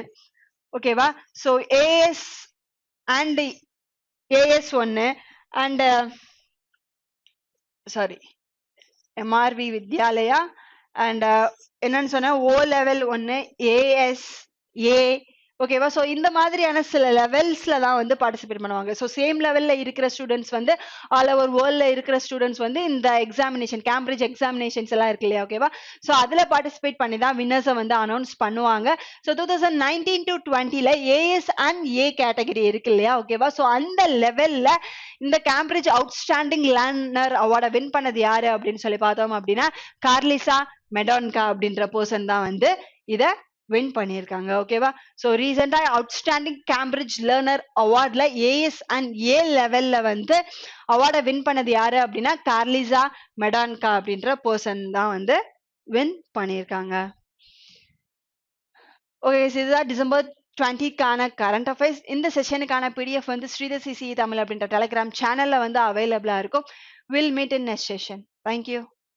ஓகேவா. ஸோ ஏஎஸ் அண்ட் ஏஎஸ் ஒன்னு and sorry MRV Vidyalaya and என்னன்னு சொன்னா ஓ லெவல் 1, ஏஎஸ், ஏ, ஓகேவா. ஸோ இந்த மாதிரியான சில லெவல்ஸ்ல தான் வந்து பார்ட்டிசிபேட் பண்ணுவாங்க. ஸோ சேம் லெவல்ல இருக்கிற ஸ்டூடெண்ட்ஸ் வந்து ஆல் ஓவர் வேர்ல்ட்ல இருக்கிற ஸ்டூடெண்ட்ஸ் வந்து இந்த எக்ஸாமினேஷன், கேம்பிரிட்ஜ் எக்ஸாமினேஷன்ஸ் எல்லாம் இருக்கு இல்லையா, ஓகேவா. ஸோ அதுல பார்ட்டிசிபேட் பண்ணி தான் வின்னர்ஸை வந்து அனௌன்ஸ் பண்ணுவாங்க. ஸோ 2019 to 20ல ஏஎஸ் அண்ட் ஏ கேட்டகரி இருக்கு இல்லையா, ஓகேவா. ஸோ அந்த லெவல்ல இந்த கேம்பிரிட்ஜ் அவுட்ஸ்டாண்டிங் லேர்னர் அவார்டை வின் பண்ணது யாரு அப்படின்னு சொல்லி பார்த்தோம் அப்படின்னா கார்லிசா மெடான்கா அப்படின்ற பர்சன் தான் வந்து இத வின் பண்ணியிருக்காங்க, ஓகேவா. ஸோ ரீசெண்டா அவுட்ஸ்டாண்டிங் கேம்பிரிட்ஜ் லேர்னர் அவார்ட்ல ஏஎஸ் அண்ட் ஏ லெவல்ல வந்து அவார்டை வின் பண்ணது யாரு அப்படின்னா கார்லிசா மெடான்கா அப்படின்ற பர்சன் தான் வந்து வின் பண்ணியிருக்காங்க. ஓகே, இதுதான் டிசம்பர் 20க்கான கரண்ட் அஃபேர்ஸ். இந்த செஷனுக்கான பிடிஎஃப் வந்து ஸ்ரீதர் சிசி தமிழ் அப்படின்ற டெலிகிராம் சேனல்ல வந்து அவைலபிளா இருக்கும். Will meet in next session. Thank you.